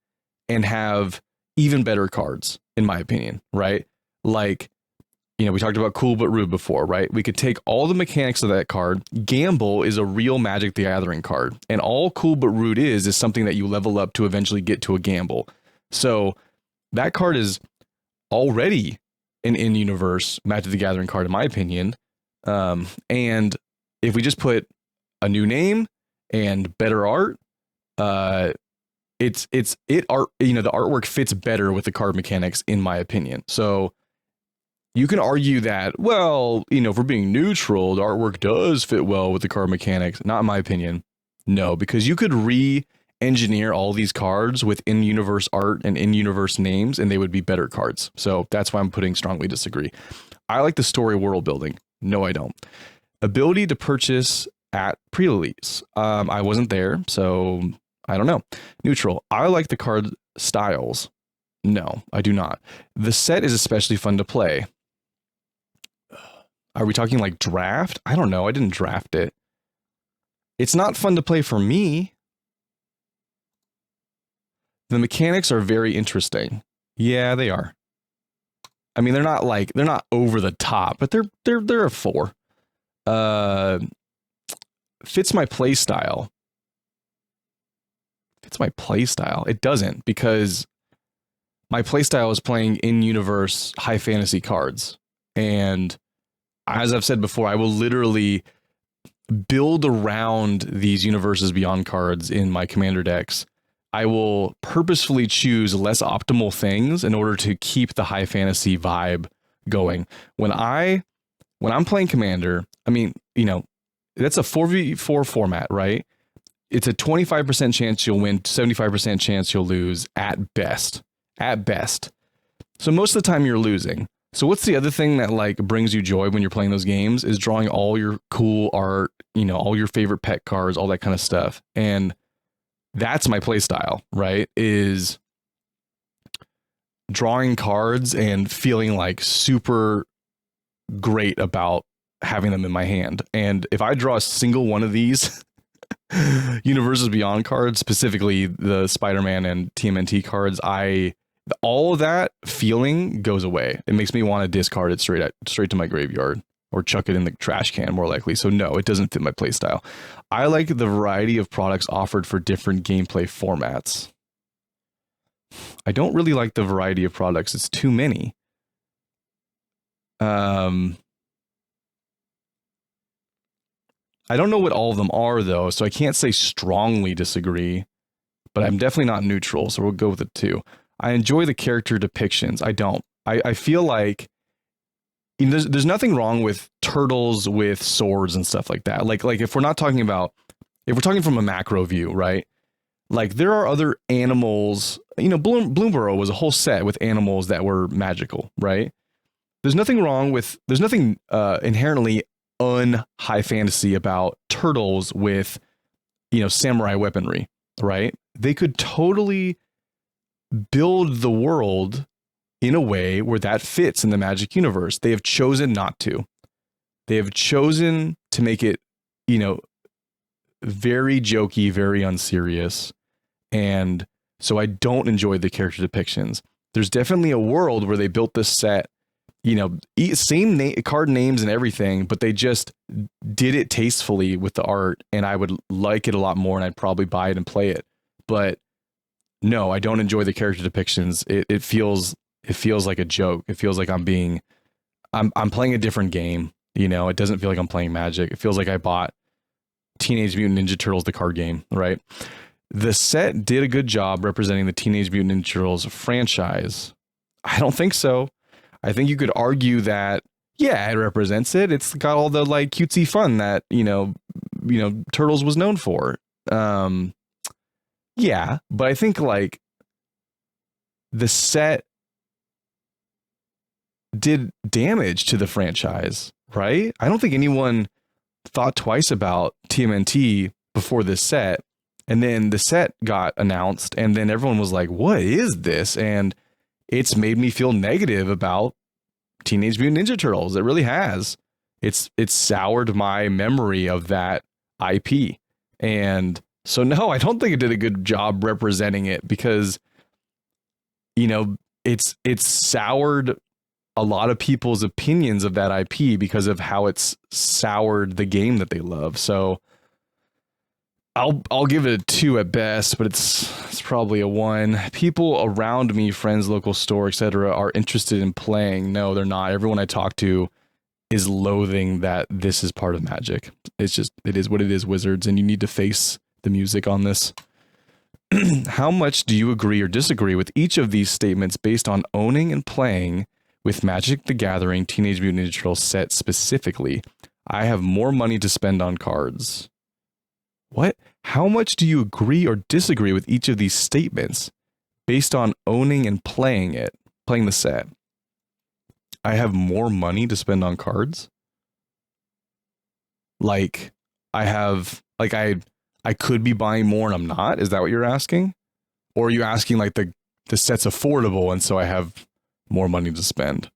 and have even better cards, in my opinion, right? Like, you know, we talked about Cool But Rude before, right? We could take all the mechanics of that card. Gamble is a real Magic the Gathering card, and all Cool But Rude is something that you level up to eventually get to a Gamble. So that card is already an in-universe Magic the Gathering card, in my opinion. And if we just put a new name and better art, the artwork fits better with the card mechanics, in my opinion. So you can argue that, well, you know, if we're being neutral, the artwork does fit well with the card mechanics. Not in my opinion. No, because you could re-engineer all these cards with in-universe art and in-universe names, and they would be better cards. So that's why I'm putting strongly disagree. I like the story world building. No, I don't. Ability to purchase at pre-release. I wasn't there, so I don't know. Neutral. I like the card styles. No, I do not. The set is especially fun to play. Are we talking like draft? I don't know. I didn't draft it. It's not fun to play for me. The mechanics are very interesting. Yeah, they are. I mean, they're not over the top, but they're a 4. Fits my play style. Fits my play style. It doesn't, because my play style is playing in-universe high fantasy cards. And as I've said before, I will literally build around these Universes Beyond cards in my commander decks. I will purposefully choose less optimal things in order to keep the high fantasy vibe going. When I'm playing commander, I mean, you know, that's a 4v4 format, right? It's a 25% chance you'll win, 75% chance you'll lose at best. At best. So most of the time you're losing. So what's the other thing that like brings you joy when you're playing those games is drawing all your cool art, you know, all your favorite pet cards, all that kind of stuff. And that's my play style, right? Is drawing cards and feeling like super great about having them in my hand. And if I draw a single one of these Universes Beyond cards, specifically the Spider-Man and TMNT cards, all of that feeling goes away. It makes me want to discard it straight to my graveyard or chuck it in the trash can, more likely. So no, it doesn't fit my playstyle. I like the variety of products offered for different gameplay formats. I don't really like the variety of products. It's too many. I don't know what all of them are, though, so I can't say strongly disagree, but I'm definitely not neutral, so we'll go with it too. I enjoy the character depictions. I don't. I feel like, you know, there's nothing wrong with turtles with swords and stuff like that. Like if we're talking from a macro view, right? Like there are other animals, you know, Bloomborough was a whole set with animals that were magical, right? There's nothing inherently un-high fantasy about turtles with, you know, samurai weaponry, right? they could totally build the world in a way where that fits in the Magic universe. They have chosen not to. They have chosen to make it, you know, very jokey, very unserious. And so I don't enjoy the character depictions. There's definitely a world where they built this set, you know, same card names and everything, but they just did it tastefully with the art, and I would like it a lot more, and I'd probably buy it and play it. But no, I don't enjoy the character depictions. It feels like a joke. It feels like I'm playing a different game. You know, it doesn't feel like I'm playing Magic. It feels like I bought Teenage Mutant Ninja Turtles, the card game, right? The set did a good job representing the Teenage Mutant Ninja Turtles franchise. I don't think so. I think you could argue that, yeah, it represents it. It's got all the like cutesy fun that, you know, Turtles was known for. Yeah, but I think like the set did damage to the franchise, right? I don't think anyone thought twice about TMNT before this set. And then the set got announced, and then everyone was like, what is this? And it's made me feel negative about Teenage Mutant Ninja Turtles. It really has. It's soured my memory of that IP. And so no, I don't think it did a good job representing it, because, you know, it's soured a lot of people's opinions of that IP because of how it's soured the game that they love. So I'll give it a 2 at best, but it's probably a 1. People around me, friends, local store, etc., are interested in playing. No, they're not. Everyone I talk to is loathing that this is part of Magic. It's just, it is what it is, Wizards, and you need to face the music on this. How much do you agree or disagree with each of these statements based on owning and playing with Magic the Gathering Teenage Mutant Ninja Turtles set specifically? I have more money to spend on cards. What? How much do you agree or disagree with each of these statements based on owning and playing the set? I have more money to spend on cards? Like, I could be buying more and I'm not? Is that what you're asking? Or are you asking like the set's affordable and so I have more money to spend?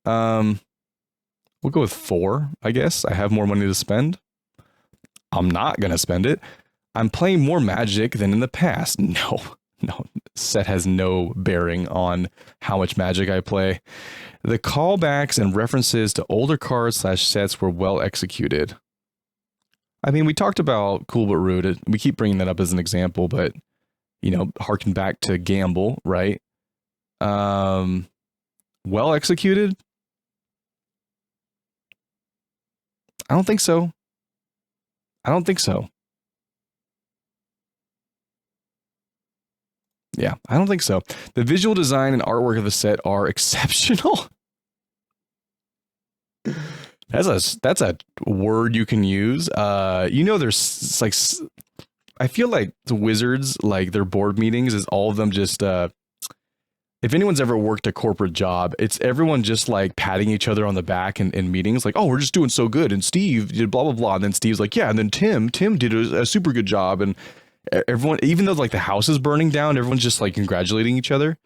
We'll go with 4, I guess. I have more money to spend. I'm not going to spend it. I'm playing more Magic than in the past. No, set has no bearing on how much Magic I play. The callbacks and references to older cards / sets were well executed. I mean, we talked about Cool But Rude. We keep bringing that up as an example, but, you know, harken back to Gamble, right? Well executed? I don't think so. Yeah, I don't think so. The visual design and artwork of the set are exceptional. That's a word you can use. You know, there's like, I feel like the Wizards, like their board meetings is all of them just, if anyone's ever worked a corporate job, it's everyone just like patting each other on the back in meetings, like, oh, we're just doing so good, and Steve did blah blah blah, and then Steve's like, yeah, and then Tim did a super good job, and everyone, even though like the house is burning down, everyone's just like congratulating each other.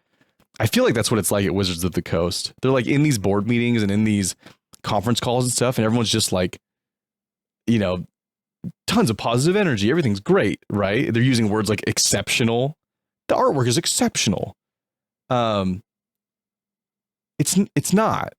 I feel like that's what it's like at Wizards of the Coast. They're like in these board meetings and in these conference calls and stuff, and everyone's just like, you know, tons of positive energy, everything's great, right? They're using words like exceptional. The artwork is exceptional. It's not.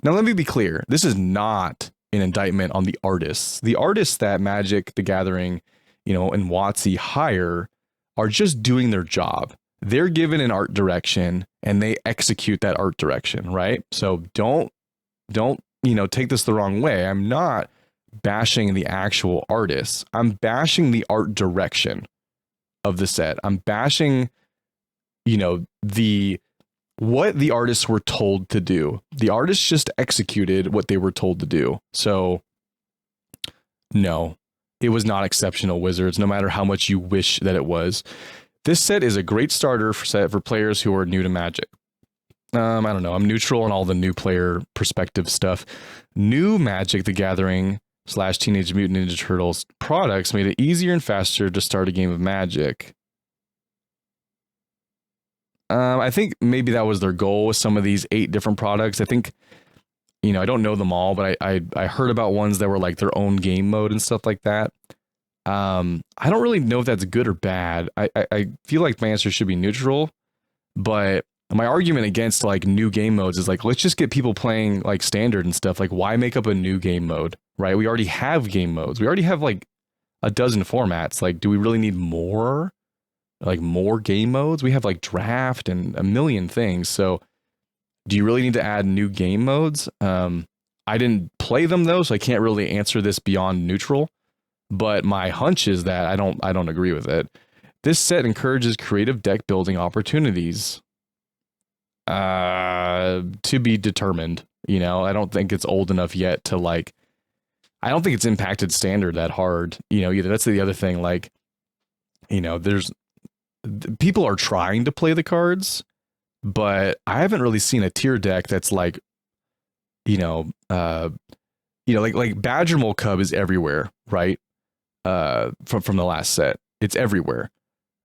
Now, let me be clear. This is not an indictment on the artists. The artists that Magic the Gathering, you know, and WOTC hire are just doing their job. They're given an art direction and they execute that art direction, right? So don't, you know, take this the wrong way. I'm not bashing the actual artists. I'm bashing the art direction of the set. I'm bashing, you know, what the artists were told to do. The artists just executed what they were told to do. So no, it was not exceptional, Wizards, no matter how much you wish that it was. This set is a great starter for players who are new to Magic. I don't know. I'm neutral on all the new player perspective stuff. New Magic the Gathering / Teenage Mutant Ninja Turtles products made it easier and faster to start a game of Magic. I think maybe that was their goal with some of these 8 different products. I think, you know, I don't know them all, but I heard about ones that were like their own game mode and stuff like that. I don't really know if that's good or bad. I feel like my answer should be neutral, but my argument against like new game modes is like, let's just get people playing like standard and stuff. Like, why make up a new game mode, right? We already have game modes. We already have like a dozen formats. Like, do we really need more? Like more game modes? We have like draft and a million things. So do you really need to add new game modes? I didn't play them though, so I can't really answer this beyond neutral. But my hunch is that I don't agree with it. This set encourages creative deck building opportunities. To be determined. You know, I don't think it's old enough yet to like. I don't think it's impacted standard that hard. You know, either. That's the other thing. Like, you know, people are trying to play the cards, but I haven't really seen a tier deck that's like, like Badger Mole Cub is everywhere, right? From the last set, it's everywhere.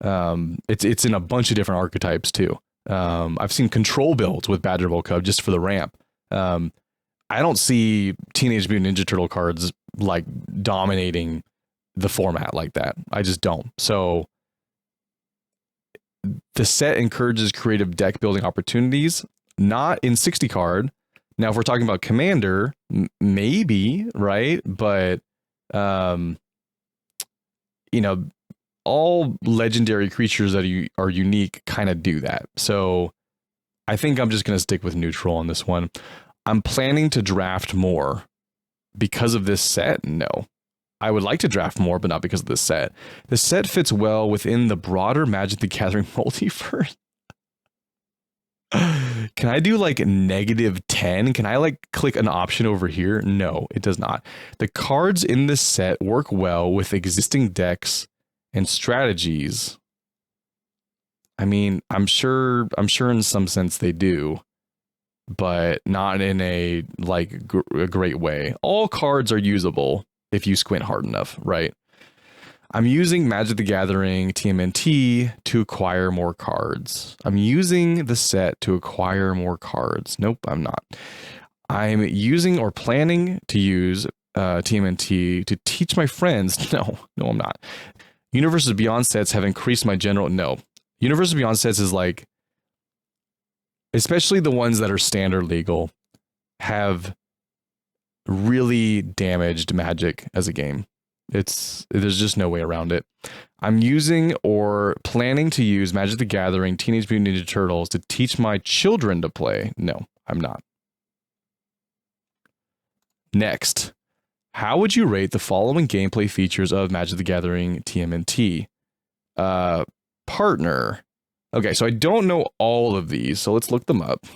It's in a bunch of different archetypes too. I've seen control builds with Badger Mole Cub just for the ramp. I don't see Teenage Mutant Ninja Turtle cards like dominating the format like that. I just don't. So the set encourages creative deck building opportunities, not in 60 card. Now, if we're talking about Commander, maybe, right? But, all legendary creatures that are unique kind of do that. So I think I'm just going to stick with neutral on this one. I'm planning to draft more because of this set. No, I would like to draft more, but not because of this set. The set fits well within the broader Magic the Gathering multiverse. Can I do like -10? Can I like click an option over here? No, it does not. The cards in this set work well with existing decks and strategies. I mean, I'm sure in some sense they do, but not in a like a great way. All cards are usable if you squint hard enough, right? I'm using Magic the Gathering TMNT to acquire more cards. I'm using the set to acquire more cards. Nope, I'm not. I'm using or planning to use TMNT to teach my friends. No, I'm not. Universes Beyond sets have increased my general. No. Universes Beyond sets is like, especially the ones that are standard legal, have really damaged Magic as a game. There's just no way around it. I'm using or planning to use Magic the Gathering Teenage Mutant Ninja Turtles to teach my children to play. No, I'm not. Next, how would you rate the following gameplay features of Magic the Gathering TMNT? Partner. Okay, so I don't know all of these, so let's look them up.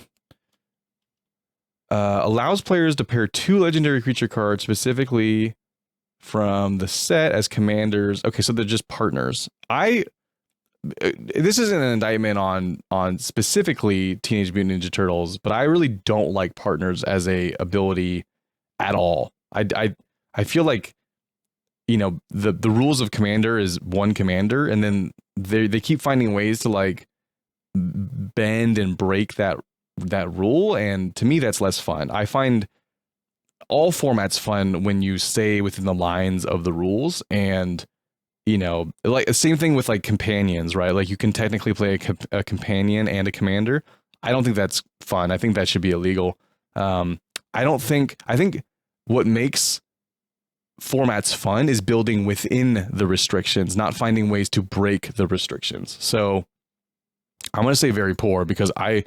Allows players to pair 2 legendary creature cards specifically from the set as commanders. Okay, so they're just partners. This isn't an indictment on specifically Teenage Mutant Ninja Turtles, but I really don't like partners as a ability at all. I feel like, the rules of commander is one commander, and then they keep finding ways to like bend and break that rule, and to me that's less fun. I find all formats fun when you stay within the lines of the rules, and like the same thing with like companions, right? Like you can technically play a companion and a commander. I don't think that's fun. I think that should be illegal. I think what makes formats fun is building within the restrictions, not finding ways to break the restrictions. So I'm going to say very poor, because I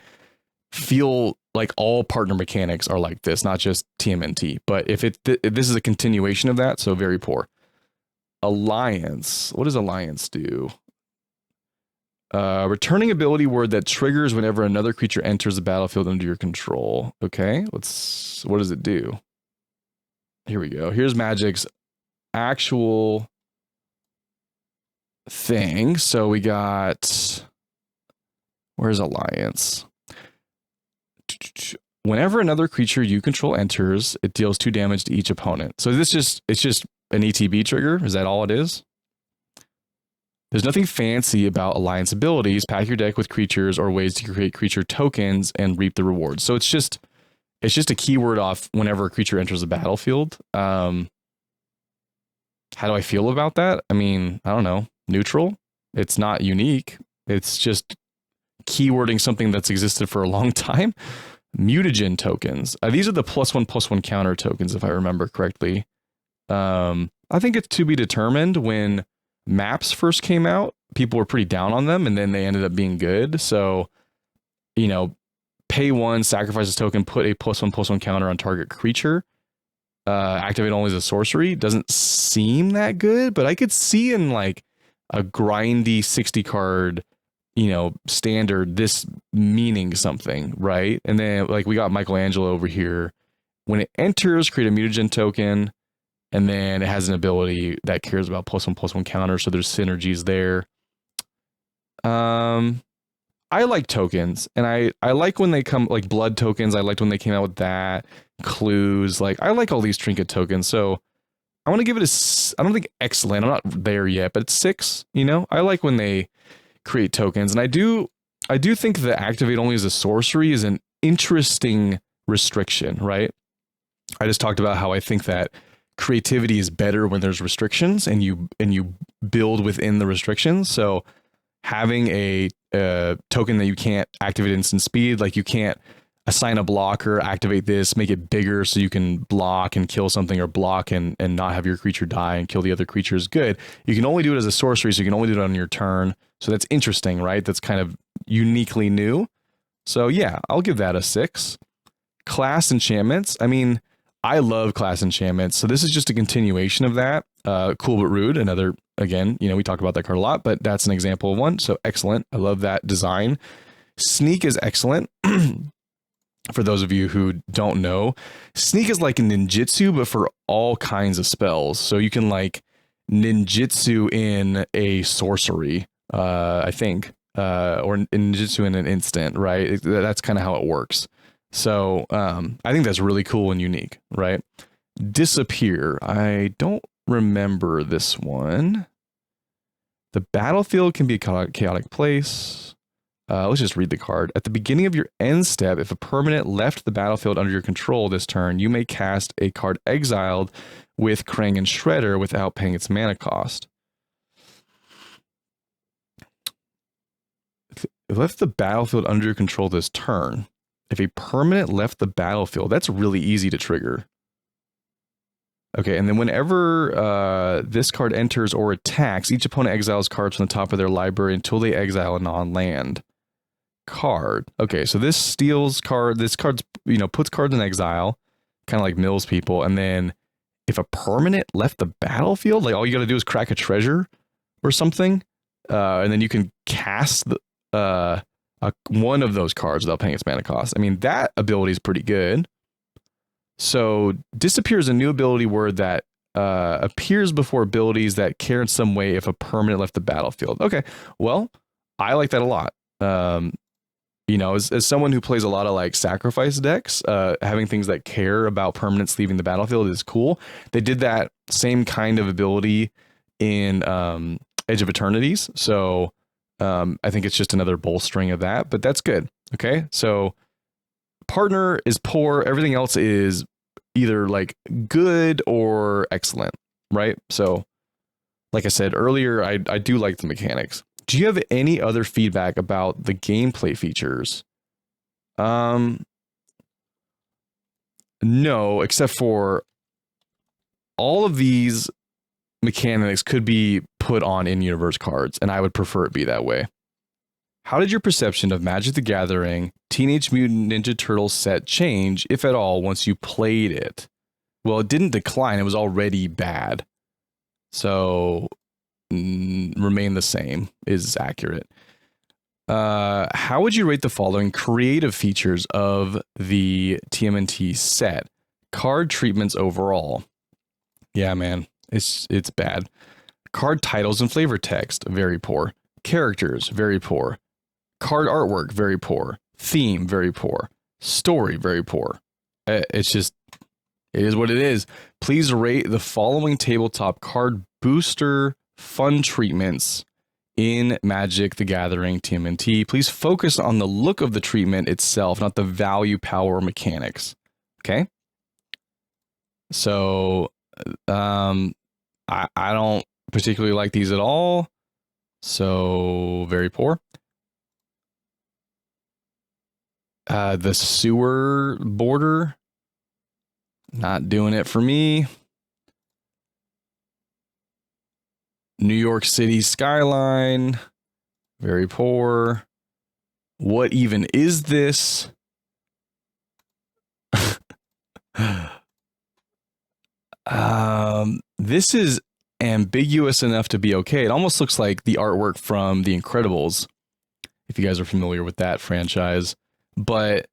feel like all partner mechanics are like this, not just TMNT. But if this is a continuation of that, so very poor. Alliance. What does Alliance do? Returning ability word that triggers whenever another creature enters the battlefield under your control. Okay, what does it do? Here we go. Here's Magic's actual thing. So we got, where's Alliance? Whenever another creature you control enters, it deals 2 damage to each opponent. So it's just an ETB trigger. Is that all it is? There's nothing fancy about alliance abilities. Pack your deck with creatures or ways to create creature tokens and reap the rewards. So it's just a keyword off whenever a creature enters the battlefield. How do I feel about that? I mean, I don't know. Neutral. It's not unique. It's just keywording something that's existed for a long time. Mutagen tokens. These are the +1/+1 counter tokens, if I remember correctly. I think it's to be determined. When maps first came out, people were pretty down on them, and then they ended up being good. So, you know, pay 1, sacrifice a token, put a +1/+1 counter on target creature. Activate only as a sorcery. Doesn't seem that good, but I could see in like a grindy 60 card, you know, standard, this meaning something, right? And then like we got Michelangelo over here. When it enters, create a mutagen token, and then it has an ability that cares about +1/+1 counter, so there's synergies there. I like tokens, and I like when they come, like blood tokens. I liked when they came out with that. Clues, like I like all these trinket tokens, so I want to give it a, I don't think excellent, I'm not there yet, but it's 6, you know? I like when they create tokens, and I do think that activate only as a sorcery is an interesting restriction, right? I just talked about how I think that creativity is better when there's restrictions and you build within the restrictions. So having a token that you can't activate instant speed, like you can't assign a blocker, activate this, make it bigger so you can block and kill something, or block and not have your creature die and kill the other creature, is good. You can only do it as a sorcery, so you can only do it on your turn. So that's interesting, right? That's kind of uniquely new. So yeah, I'll give that a 6. Class enchantments. I mean, I love class enchantments. So this is just a continuation of that. Cool but rude. Another, again, you know, we talk about that card a lot, but that's an example of one. So excellent. I love that design. Sneak is excellent. For those of you who don't know, Sneak is like a ninjutsu, but for all kinds of spells. So you can like ninjutsu in a sorcery, I think, or ninjutsu in an instant, right? That's kind of how it works. So I think that's really cool and unique, right? Disappear. I don't remember this one. The battlefield can be a chaotic place. Let's just read the card. At the beginning of your end step, if a permanent left the battlefield under your control this turn, you may cast a card exiled with Krang and Shredder without paying its mana cost. If it left the battlefield under your control this turn, if a permanent left the battlefield, that's really easy to trigger. Okay, and then whenever this card enters or attacks, each opponent exiles cards from the top of their library until they exile a non-land card. Okay, so this steals card. This card's, you know, puts cards in exile, kind of like mills people. And then if a permanent left the battlefield, like all you got to do is crack a treasure or something, and then you can cast the one of those cards without paying its mana cost. I mean, that ability is pretty good. So disappear is a new ability word that appears before abilities that care in some way if a permanent left the battlefield. Okay, well, I like that a lot. You know, as someone who plays a lot of like sacrifice decks, having things that care about permanents leaving the battlefield is cool. They did that same kind of ability in Edge of Eternities. So I think it's just another bolstering of that, but that's good. Okay, so partner is poor. Everything else is either like good or excellent, right? So like I said earlier, I do like the mechanics. Do you have any other feedback about the gameplay features? No, except for all of these mechanics could be put on in-universe cards, and I would prefer it be that way. How did your perception of Magic the Gathering Teenage Mutant Ninja Turtles set change, if at all, once you played it? Well, it didn't decline. It was already bad. So, remain the same is accurate. How would you rate the following creative features of the TMNT set? Card treatments overall. Yeah, man, it's bad. Card titles and flavor text, very poor. Characters, very poor. Card artwork, very poor. Theme, very poor. Story, very poor. It's just, it is what it is. Please rate the following tabletop card booster fun treatments in Magic the Gathering TMNT. Please focus on the look of the treatment itself, not the value, power, or mechanics. Okay? So, I don't particularly like these at all. So, very poor. The sewer border, not doing it for me. New York City skyline, very poor. What even is this? This is ambiguous enough to be okay. It almost looks like the artwork from The Incredibles, if you guys are familiar with that franchise. But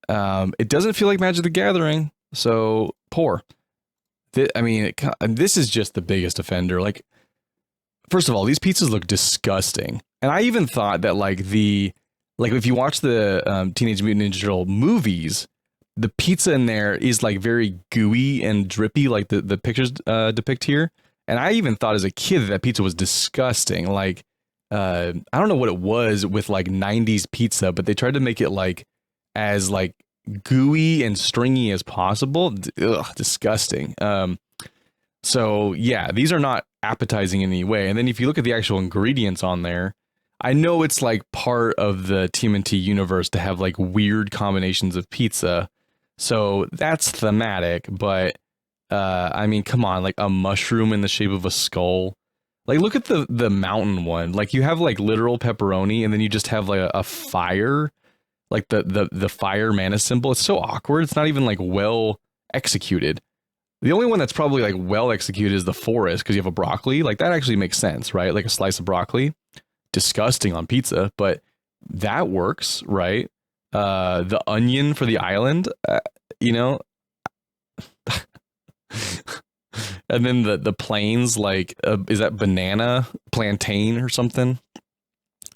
it doesn't feel like Magic the Gathering, so poor. This is just the biggest offender. Like, first of all, these pizzas look disgusting. And I even thought that if you watch the Teenage Mutant Ninja Turtle movies, the pizza in there is like very gooey and drippy, like the pictures depict here. And I even thought as a kid that pizza was disgusting. Like, I don't know what it was with like 90s pizza, but they tried to make it like as like gooey and stringy as possible. Ugh, disgusting. So yeah, these are not appetizing in any way. And then if you look at the actual ingredients on there, I know it's like part of the TMNT universe to have like weird combinations of pizza. So that's thematic, but I mean, come on, like a mushroom in the shape of a skull. Like, look at the mountain one. Like, you have like literal pepperoni, and then you just have like a fire, like the fire mana symbol. It's so awkward. It's not even like well executed. The only one that's probably like well executed is the forest, because you have a broccoli. Like, that actually makes sense, right? Like a slice of broccoli. Disgusting on pizza, but that works, right? The onion for the island, you know. And then the plains, like, is that banana, plantain, or something?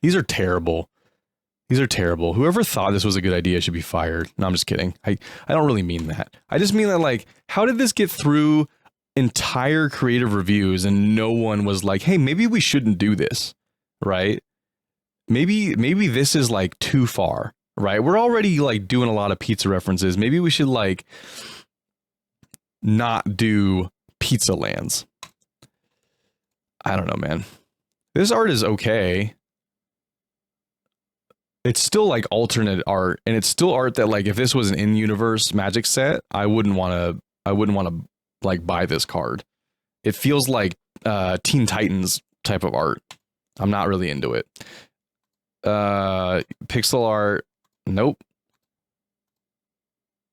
These are terrible. These are terrible. Whoever thought this was a good idea should be fired. No, I'm just kidding. I don't really mean that. I just mean that, like, how did this get through entire creative reviews and no one was like, hey, maybe we shouldn't do this, right? Maybe this is like too far, right? We're already like doing a lot of pizza references. Maybe we should like not do pizza lands. I don't know, man. This art is okay. It's still like alternate art, and it's still art that, like, if this was an in-universe Magic set, I wouldn't want to like buy this card. It feels like Teen Titans type of art. I'm not really into it. Pixel art, nope.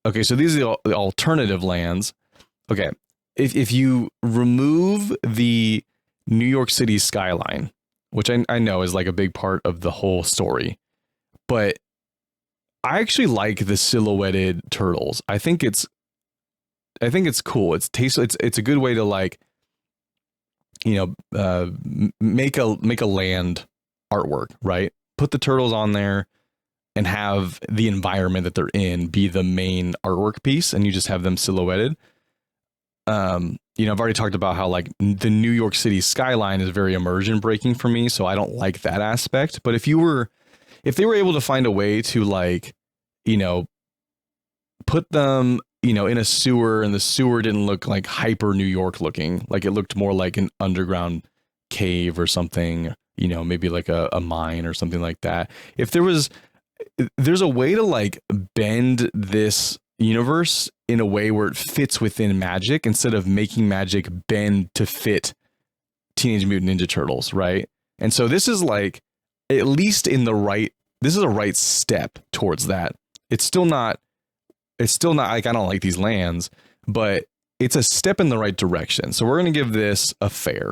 Okay, so these are the alternative lands. Okay, if you remove the New York City skyline, which I know is like a big part of the whole story, but I actually like the silhouetted turtles. I think it's cool. It's tasteful. It's a good way to, like, you know, make a land artwork, right? Put the turtles on there and have the environment that they're in be the main artwork piece, and you just have them silhouetted. You know, I've already talked about how, like, the New York City skyline is very immersion breaking for me, so I don't like that aspect. But if they were able to find a way to, like, you know, put them, you know, in a sewer, and the sewer didn't look like hyper New York looking, like it looked more like an underground cave or something, you know, maybe like a mine or something like that. If there's a way to, like, bend this universe in a way where it fits within Magic instead of making Magic bend to fit Teenage Mutant Ninja Turtles, right? And so this is like, at least this is a right step towards that. It's still not like, I don't like these lands, but it's a step in the right direction. So we're going to give this a fair.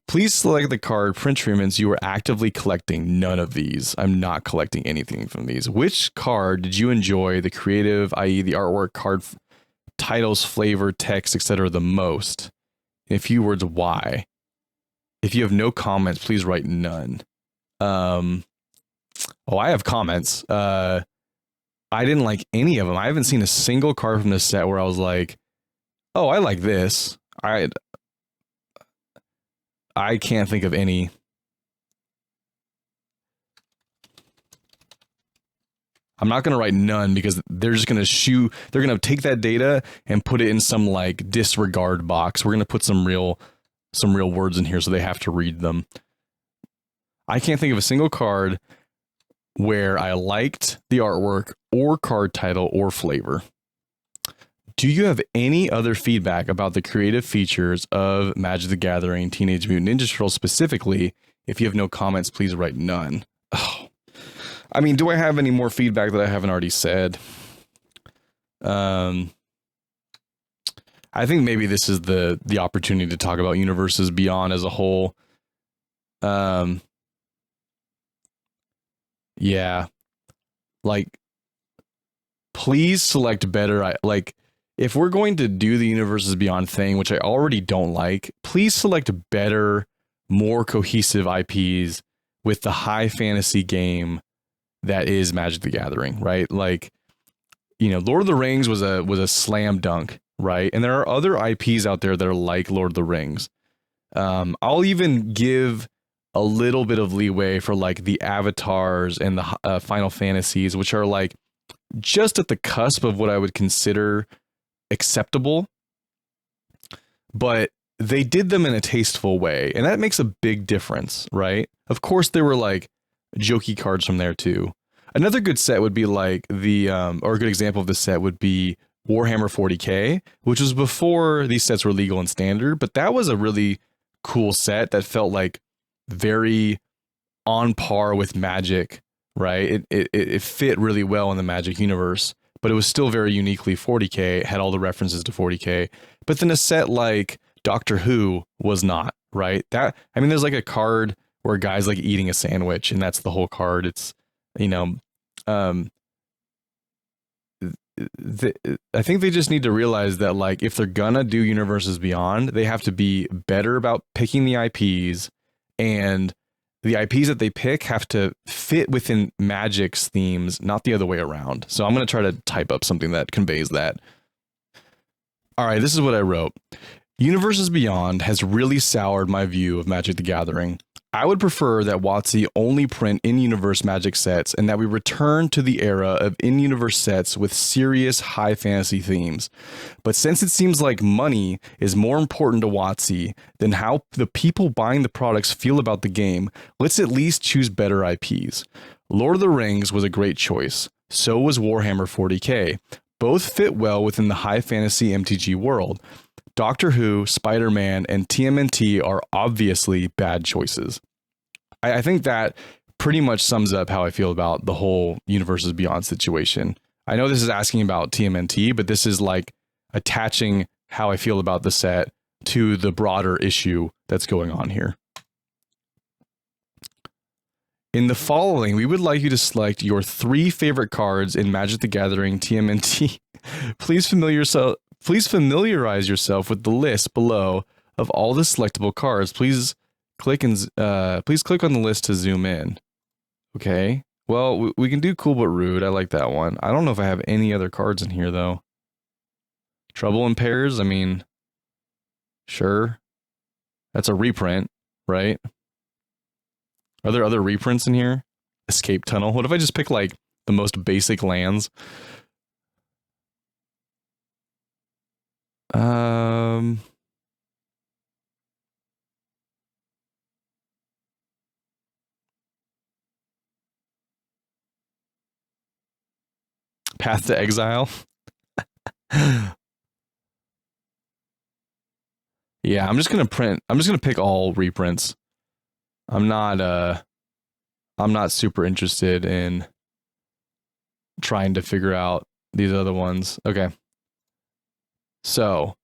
Please select the card print treatments you are actively collecting. None of these. I'm not collecting anything from these. Which card did you enjoy the creative, i.e. the artwork, card titles, flavor, text, etc. the most? In a few words, why? If you have no comments, please write none. Oh, I have comments. I didn't like any of them. I haven't seen a single card from this set where I was like, oh, I like this. I can't think of any. I'm not going to write none because they're just going to they're going to take that data and put it in some like disregard box. We're going to put some real words in here so they have to read them. I can't think of a single card where I liked the artwork or card title or flavor. Do you have any other feedback about the creative features of Magic the Gathering Teenage Mutant Ninja Turtles specifically? If you have no comments, please write none. Oh. I mean, do I have any more feedback that I haven't already said? I think maybe this is the opportunity to talk about Universes Beyond as a whole. Yeah. Like, please select better. Like, if we're going to do the Universes Beyond thing, which I already don't like, please select better, more cohesive IPs with the high fantasy game that is Magic the Gathering, right? Like, you know, Lord of the Rings was a slam dunk, right? And there are other IPs out there that are like Lord of the Rings. I'll even give a little bit of leeway for like the Avatars and the Final Fantasies, which are like just at the cusp of what I would consider acceptable, but they did them in a tasteful way, and that makes a big difference, right? Of course, there were like jokey cards from there too. Another good set would be like the or a good example of this set would be Warhammer 40k, which was before these sets were legal and standard, but that was a really cool set that felt like very on par with Magic, right? It fit really well in the Magic universe, but it was still very uniquely 40k. It had all the references to 40k. But then a set like Doctor Who was not, right? That, I mean, there's like a card where a guy's like eating a sandwich, and that's the whole card. It's, you know, I think they just need to realize that, like, if they're gonna do Universes Beyond, they have to be better about picking the IPs, and the IPs that they pick have to fit within Magic's themes, not the other way around. So I'm gonna try to type up something that conveys that. All right, this is what I wrote. Universes Beyond has really soured my view of Magic the Gathering. I would prefer that WOTC only print in-universe Magic sets, and that we return to the era of in-universe sets with serious high fantasy themes. But since it seems like money is more important to WOTC than how the people buying the products feel about the game, let's at least choose better IPs. Lord of the Rings was a great choice. So was Warhammer 40k. Both fit well within the high fantasy MTG world. Doctor Who, Spider-Man, and TMNT are obviously bad choices. I think that pretty much sums up how I feel about the whole Universes Beyond situation. I know this is asking about TMNT, but this is like attaching how I feel about the set to the broader issue that's going on here. In the following, we would like you to select your 3 favorite cards in Magic the Gathering TMNT. Please familiarize yourself with the list below of all the selectable cards. Please click on the list to zoom in. Okay. Well, we can do Cool But Rude. I like that one. I don't know if I have any other cards in here though. Trouble in Pairs. I mean, sure. That's a reprint, right? Are there other reprints in here? Escape Tunnel. What if I just pick like the most basic lands? Path to Exile. Yeah, I'm just gonna pick all reprints. I'm not super interested in trying to figure out these other ones. Okay. So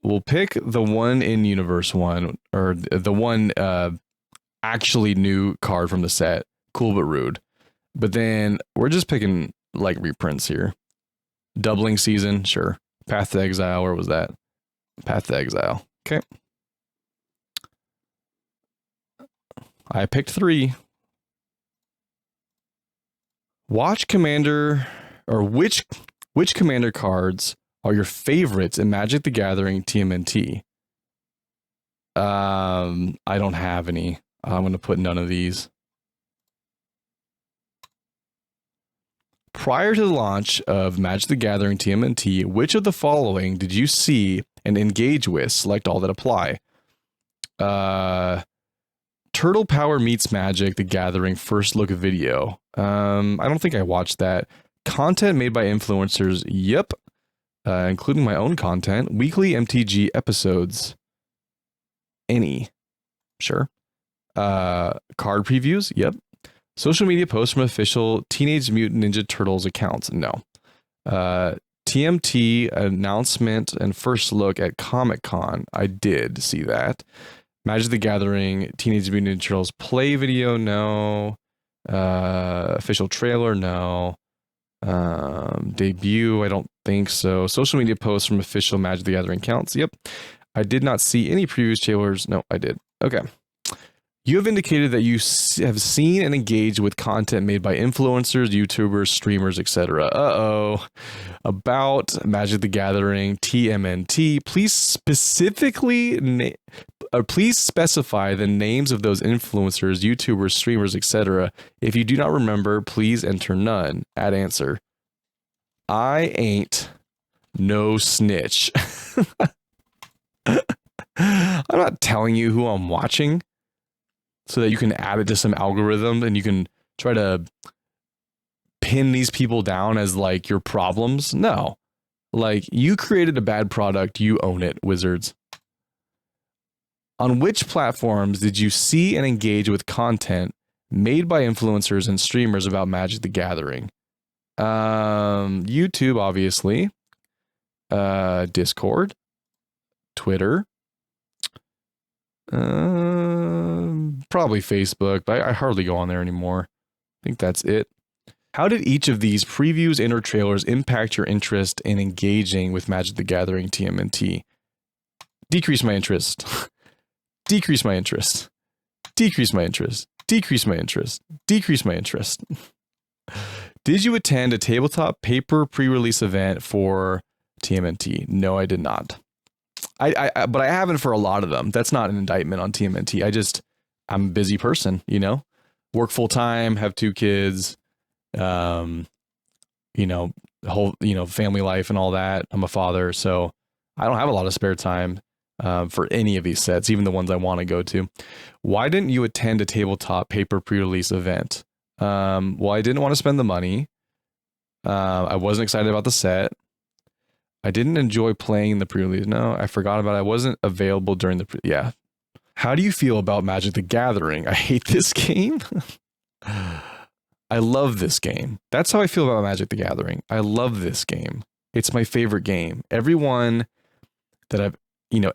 we'll pick the one in universe one, or the one actually new card from the set, Cool But Rude. But then we're just picking like reprints here. Doubling Season, sure. Path to Exile, where was that? Path to Exile. Okay. I picked 3. Watch Commander, or which Commander cards are your favorites in Magic the Gathering TMNT? I don't have any. I'm going to put none of these. Prior to the launch of Magic the Gathering TMNT, which of the following did you see and engage with? Select all that apply. Turtle Power Meets Magic the Gathering first look video. I don't think I watched that. Content made by influencers. Yep. Including my own content. Weekly MTG episodes. Any. Sure. Card previews. Yep. Social media posts from official Teenage Mutant Ninja Turtles accounts. No. TMT announcement and first look at Comic-Con. I did see that. Magic the Gathering, Teenage Mutant Ninja Turtles play video. No. Official trailer. No. Debut. I don't think so. Social media posts from official Magic the Gathering accounts. Yep. I did not see any previous trailers. No, I did. Okay. You have indicated that you have seen and engaged with content made by influencers, YouTubers, streamers, etc. Uh-oh. About Magic the Gathering TMNT. Please please specify the names of those influencers, YouTubers, streamers, etc. If you do not remember, please enter none. Add answer. I ain't no snitch. I'm not telling you who I'm watching so that you can add it to some algorithm and you can try to pin these people down as like your problems. No. Like, you created a bad product, you own it, Wizards. On which platforms did you see and engage with content made by influencers and streamers about Magic the Gathering? YouTube, obviously. Discord. Twitter. Probably Facebook, but I hardly go on there anymore. I think that's it. How did each of these previews and or trailers impact your interest in engaging with Magic the Gathering TMNT? Decrease my interest. Decrease my interest. Decrease my interest. Decrease my interest. Decrease my interest. Did you attend a tabletop paper pre-release event for TMNT? No, I did not. But I haven't for a lot of them. That's not an indictment on TMNT. I'm a busy person, you know, work full time, have 2 kids, whole, family life and all that. I'm a father, so I don't have a lot of spare time for any of these sets, even the ones I want to go to. Why didn't you attend a tabletop paper pre-release event? Well, I didn't want to spend the money. I wasn't excited about the set. I didn't enjoy playing the pre-release. No, I forgot about it. I wasn't available during the yeah. How do you feel about Magic the Gathering? I hate this game. I love this game. That's how I feel about Magic the Gathering. I love this game. It's my favorite game. Everyone that I've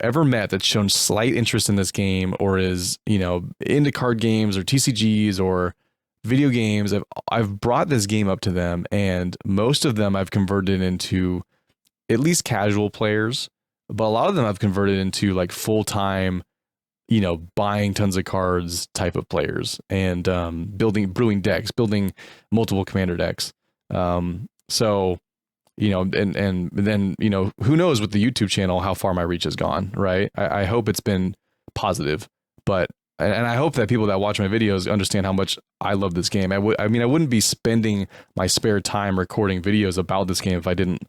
ever met that's shown slight interest in this game or is into card games or TCGs or video games, I've brought this game up to them, and most of them I've converted into at least casual players, but a lot of them I've converted into like full-time, buying tons of cards type of players and brewing decks, building multiple commander decks. So, and then, who knows with the YouTube channel how far my reach has gone, right? I hope it's been positive, and I hope that people that watch my videos understand how much I love this game. I wouldn't be spending my spare time recording videos about this game if I didn't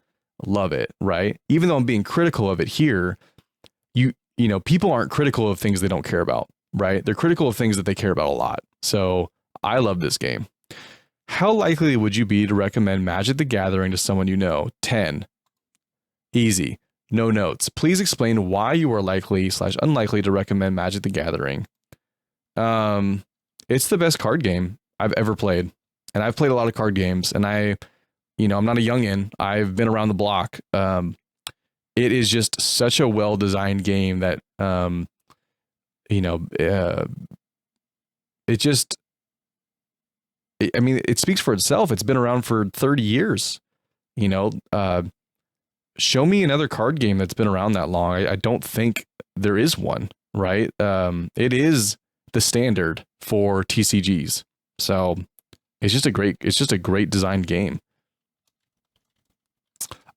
love it, right? Even though I'm being critical of it here, people aren't critical of things they don't care about, right? They're critical of things that they care about a lot. So I love this game. How likely would you be to recommend Magic the Gathering to someone you know? 10. Easy. No notes. Please explain why you are likely/unlikely to recommend Magic the Gathering. It's the best card game I've ever played. And I've played a lot of card games, and I'm not a youngin'. I've been around the block. It is just such a well-designed game that, it speaks for itself. It's been around for 30 years. Show me another card game that's been around that long. I don't think there is one, right? It is the standard for TCGs. So it's just a great designed game.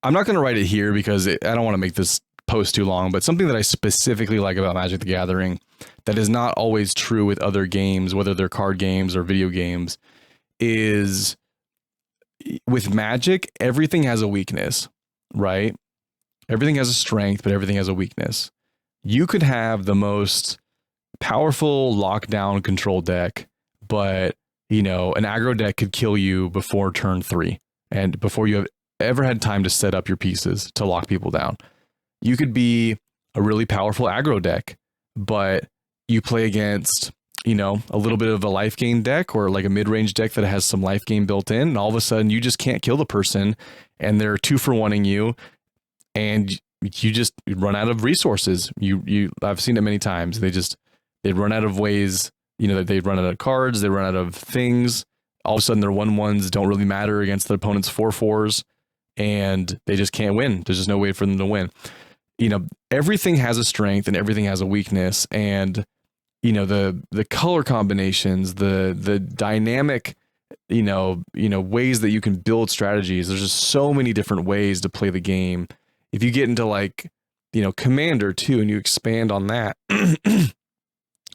I'm not going to write it here because I don't want to make this post too long, but something that I specifically like about Magic the Gathering that is not always true with other games, whether they're card games or video games, is with Magic, everything has a weakness, right? Everything has a strength, but everything has a weakness. You could have the most powerful lockdown control deck, but you know, an aggro deck could kill you before turn 3 and before you have ever had time to set up your pieces to lock people down. You could be a really powerful aggro deck, but you play against, you know, a little bit of a life gain deck or like a mid-range deck that has some life gain built in, and all of a sudden you just can't kill the person and they're 2-for-1ing you and you just run out of resources. I've seen it many times. They run out of ways, you know, they run out of cards, they run out of things. All of a sudden their 1/1s don't really matter against their opponent's 4/4s and they just can't win. There's just no way for them to win. You know, everything has a strength and everything has a weakness, and you know, the color combinations, the dynamic, you know, ways that you can build strategies. There's just so many different ways to play the game. If you get into like, you know, Commander too, and you expand on that,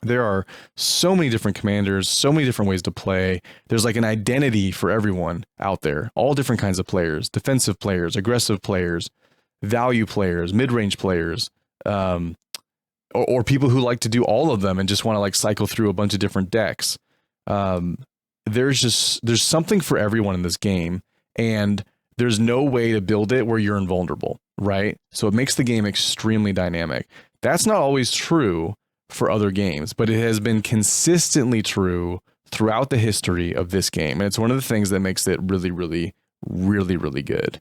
there are so many different commanders, so many different ways to play. There's like an identity for everyone out there, all different kinds of players, defensive players, aggressive players, value players, mid-range players, or people who like to do all of them and just want to like cycle through a bunch of different decks. There's something for everyone in this game, and there's no way to build it where you're invulnerable, right? So it makes the game extremely dynamic. That's not always true for other games, but it has been consistently true throughout the history of this game. And it's one of the things that makes it really, really, really, really good.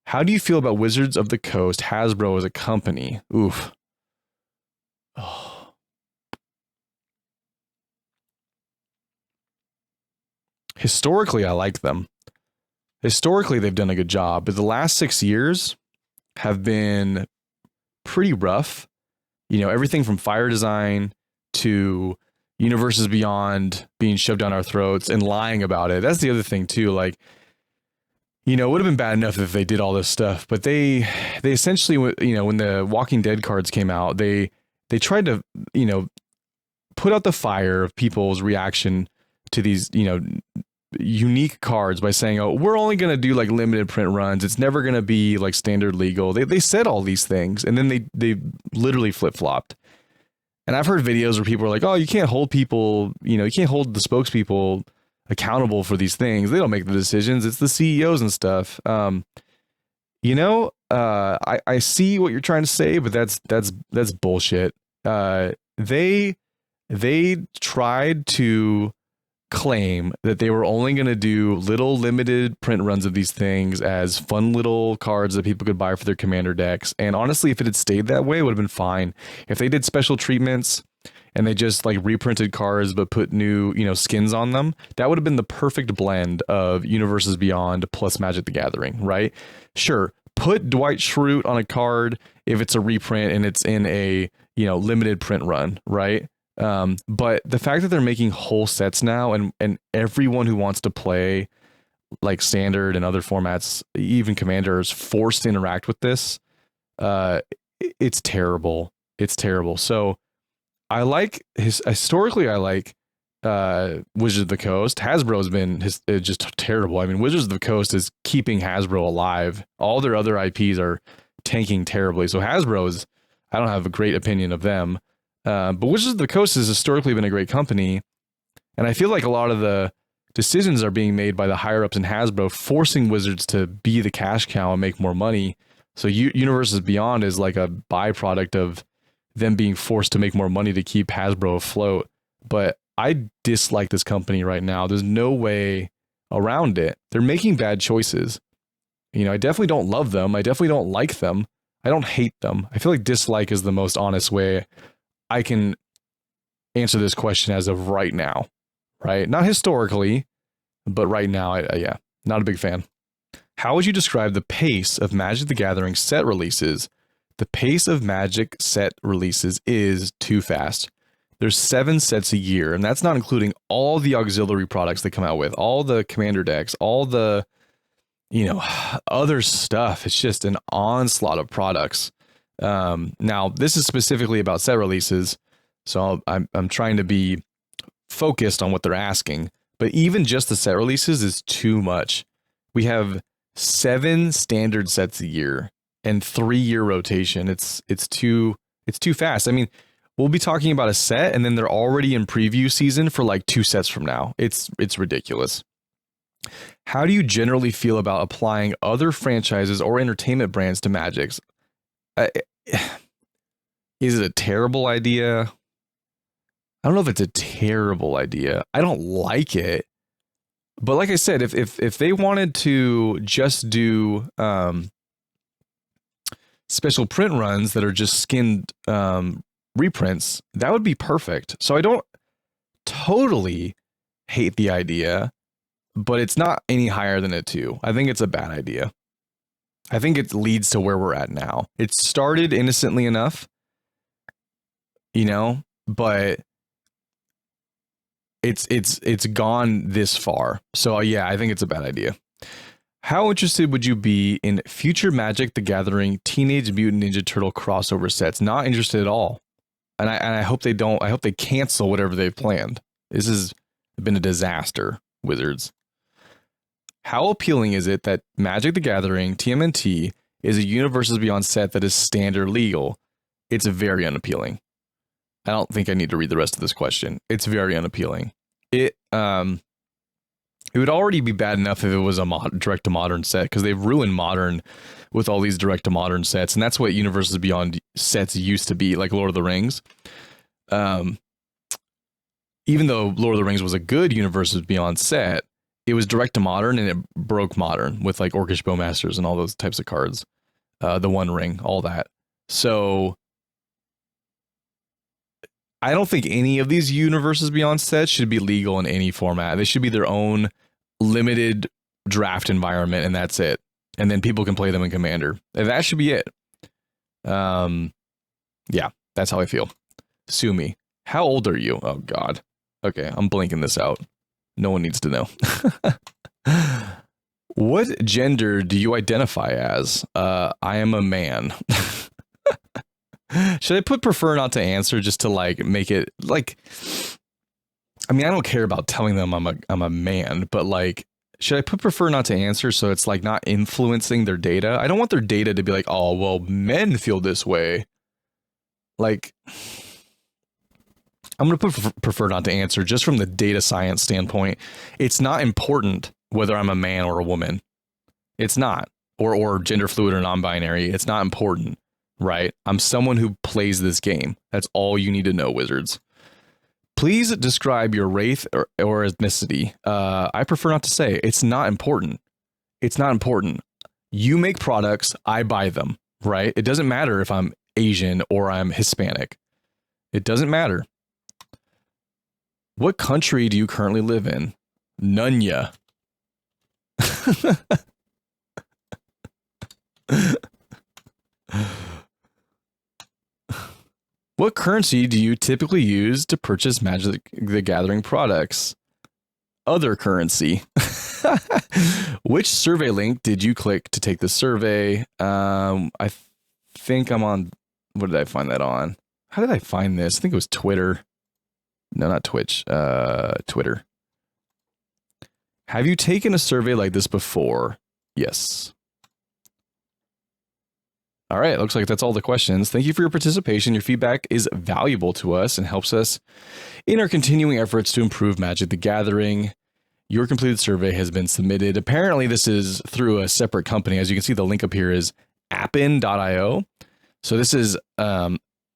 How do you feel about Wizards of the Coast, Hasbro as a company? Oof. Oh. Historically, I like them. Historically, they've done a good job, but the last 6 years have been pretty rough. You know, everything from Fire Design to Universes Beyond being shoved down our throats and lying about it. That's the other thing too. Like, you know, it would have been bad enough if they did all this stuff, but they essentially, you know, when the Walking Dead cards came out, they tried to, you know, put out the fire of people's reaction to these, you know, unique cards by saying, oh, we're only going to do like limited print runs. It's never going to be like standard legal. They said all these things, and then they literally flip-flopped. And I've heard videos where people are like, oh, you can't hold people, you know, you can't hold the spokespeople accountable for these things. They don't make the decisions. It's the CEOs and stuff. You know, I see what you're trying to say, but that's bullshit. They tried to claim that they were only going to do little limited print runs of these things as fun little cards that people could buy for their commander decks. And honestly, if it had stayed that way, it would have been fine. If they did special treatments and they just like reprinted cards but put new, you know, skins on them, that would have been the perfect blend of Universes Beyond plus Magic the Gathering, right? Sure, put Dwight Schrute on a card if it's a reprint and it's in a, you know, limited print run, right? But the fact that they're making whole sets now, and everyone who wants to play like standard and other formats, even Commander, is forced to interact with this, it's terrible. It's terrible. So I like historically, I like Wizards of the Coast. Hasbro has been just terrible. I mean, Wizards of the Coast is keeping Hasbro alive. All their other IPs are tanking terribly. So Hasbro is, I don't have a great opinion of them. But Wizards of the Coast has historically been a great company, and I feel like a lot of the decisions are being made by the higher-ups in Hasbro, forcing Wizards to be the cash cow and make more money. So Universes Beyond is like a byproduct of them being forced to make more money to keep Hasbro afloat. But I dislike this company right now. There's no way around it. They're making bad choices. You know, I definitely don't love them. I definitely don't like them. I don't hate them. I feel like dislike is the most honest way I can answer this question as of right now, right? Not historically, but right now, yeah, not a big fan. How would you describe the pace of Magic the Gathering set releases? The pace of Magic set releases is too fast. There's 7 sets a year, and that's not including all the auxiliary products they come out with, all the commander decks, all the you know, other stuff. It's just an onslaught of products. Now, this is specifically about set releases, so I'm trying to be focused on what they're asking. But even just the set releases is too much. We have 7 standard sets a year and 3-year rotation. It's too fast. I mean, we'll be talking about a set and then they're already in preview season for like 2 sets from now. It's ridiculous. How do you generally feel about applying other franchises or entertainment brands to Magic's? Is it a terrible idea? I don't know if it's a terrible idea. I don't like it. But like I said, if they wanted to just do special print runs that are just skinned reprints, that would be perfect. So I don't totally hate the idea, but it's not any higher than a 2. I think it's a bad idea. I think it leads to where we're at now. It started innocently enough, you know, but it's gone this far. So yeah, I think it's a bad idea. How interested would you be in future Magic the Gathering Teenage Mutant Ninja Turtle crossover sets? Not interested at all. And I hope they don't. I hope they cancel whatever they've planned. This has been a disaster, Wizards. How appealing is it that Magic the Gathering TMNT is a Universes Beyond set that is standard legal? It's very unappealing. I don't think I need to read the rest of this question. It's very unappealing. It would already be bad enough if it was a direct to modern set, because they've ruined modern with all these direct to modern sets, and that's what Universes Beyond sets used to be, like Lord of the Rings. Even though Lord of the Rings was a good Universes Beyond set, it was direct to modern and it broke modern with like Orcish Bowmasters and all those types of cards. The One Ring, all that. So I don't think any of these Universes Beyond sets should be legal in any format. They should be their own limited draft environment, and that's it. And then people can play them in Commander. And that should be it. Yeah, that's how I feel. Sue me. How old are you? Oh, God. Okay, I'm blinking this out. No one needs to know. What gender do you identify as? I am a man. Should I put prefer not to answer just to like make it like, I mean, I don't care about telling them I'm a man, but like, should I put prefer not to answer so it's like not influencing their data? I don't want their data to be like, oh, well, men feel this way. Like, I'm going to put prefer not to answer just from the data science standpoint. It's not important whether I'm a man or a woman. It's not. Or gender fluid or non-binary. It's not important. Right? I'm someone who plays this game. That's all you need to know, Wizards. Please describe your race or ethnicity. I prefer not to say. It's not important. It's not important. You make products, I buy them, right? It doesn't matter if I'm Asian or I'm Hispanic. It doesn't matter. What country do you currently live in? Nunya. What currency do you typically use to purchase Magic the Gathering products? Other currency. Which survey link did you click to take the survey? I think I'm on, what did I find that on? How did I find this? I think it was Twitter. No, not Twitch. Twitter. Have you taken a survey like this before? Yes. All right, looks like that's all the questions. Thank you for your participation. Your feedback is valuable to us and helps us in our continuing efforts to improve Magic the Gathering. Your completed survey has been submitted. Apparently, this is through a separate company. As you can see, the link up here is appin.io. So this is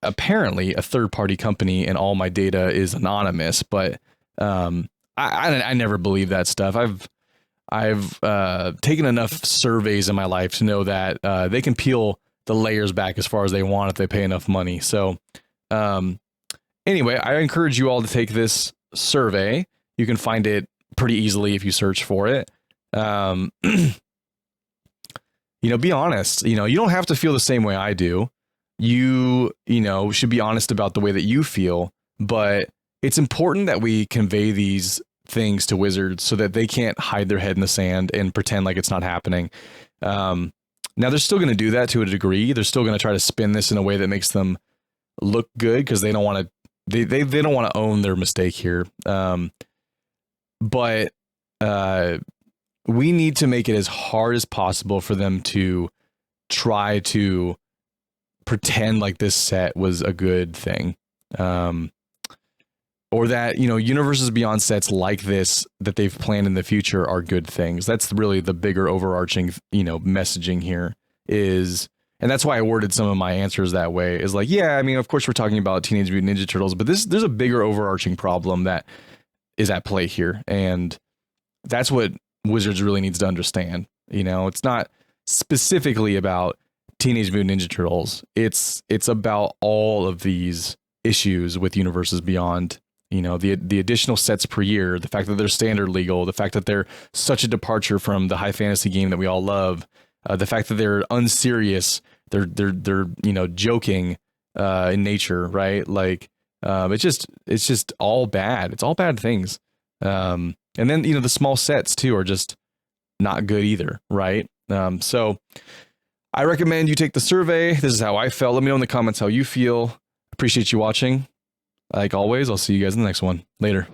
apparently a third-party company, and all my data is anonymous. But I never believe that stuff. I've taken enough surveys in my life to know that they can peel the layers back as far as they want if they pay enough money. So anyway, I encourage you all to take this survey. You can find it pretty easily if you search for it. You know, be honest. You know, you don't have to feel the same way I do. You know, should be honest about the way that you feel, but it's important that we convey these things to Wizards so that they can't hide their head in the sand and pretend like it's not happening. Now they're still going to do that to a degree. They're still going to try to spin this in a way that makes them look good because they don't want to. They don't want to own their mistake here. But we need to make it as hard as possible for them to try to pretend like this set was a good thing. Or that, you know, Universes Beyond sets like this that they've planned in the future are good things. That's really the bigger overarching, you know, messaging here is, and that's why I worded some of my answers that way, is like, yeah, I mean, of course we're talking about Teenage Mutant Ninja Turtles, but there's a bigger overarching problem that is at play here. And that's what Wizards really needs to understand. You know, it's not specifically about Teenage Mutant Ninja Turtles. It's about all of these issues with Universes Beyond. You know, the additional sets per year, the fact that they're standard legal, the fact that they're such a departure from the high fantasy game that we all love, the fact that they're unserious, they're you know, joking in nature, right? Like it's just all bad. It's all bad things. And then, you know, the small sets too are just not good either, right? So I recommend you take the survey. This is how I felt. Let me know in the comments how you feel. Appreciate you watching. Like always, I'll see you guys in the next one. Later.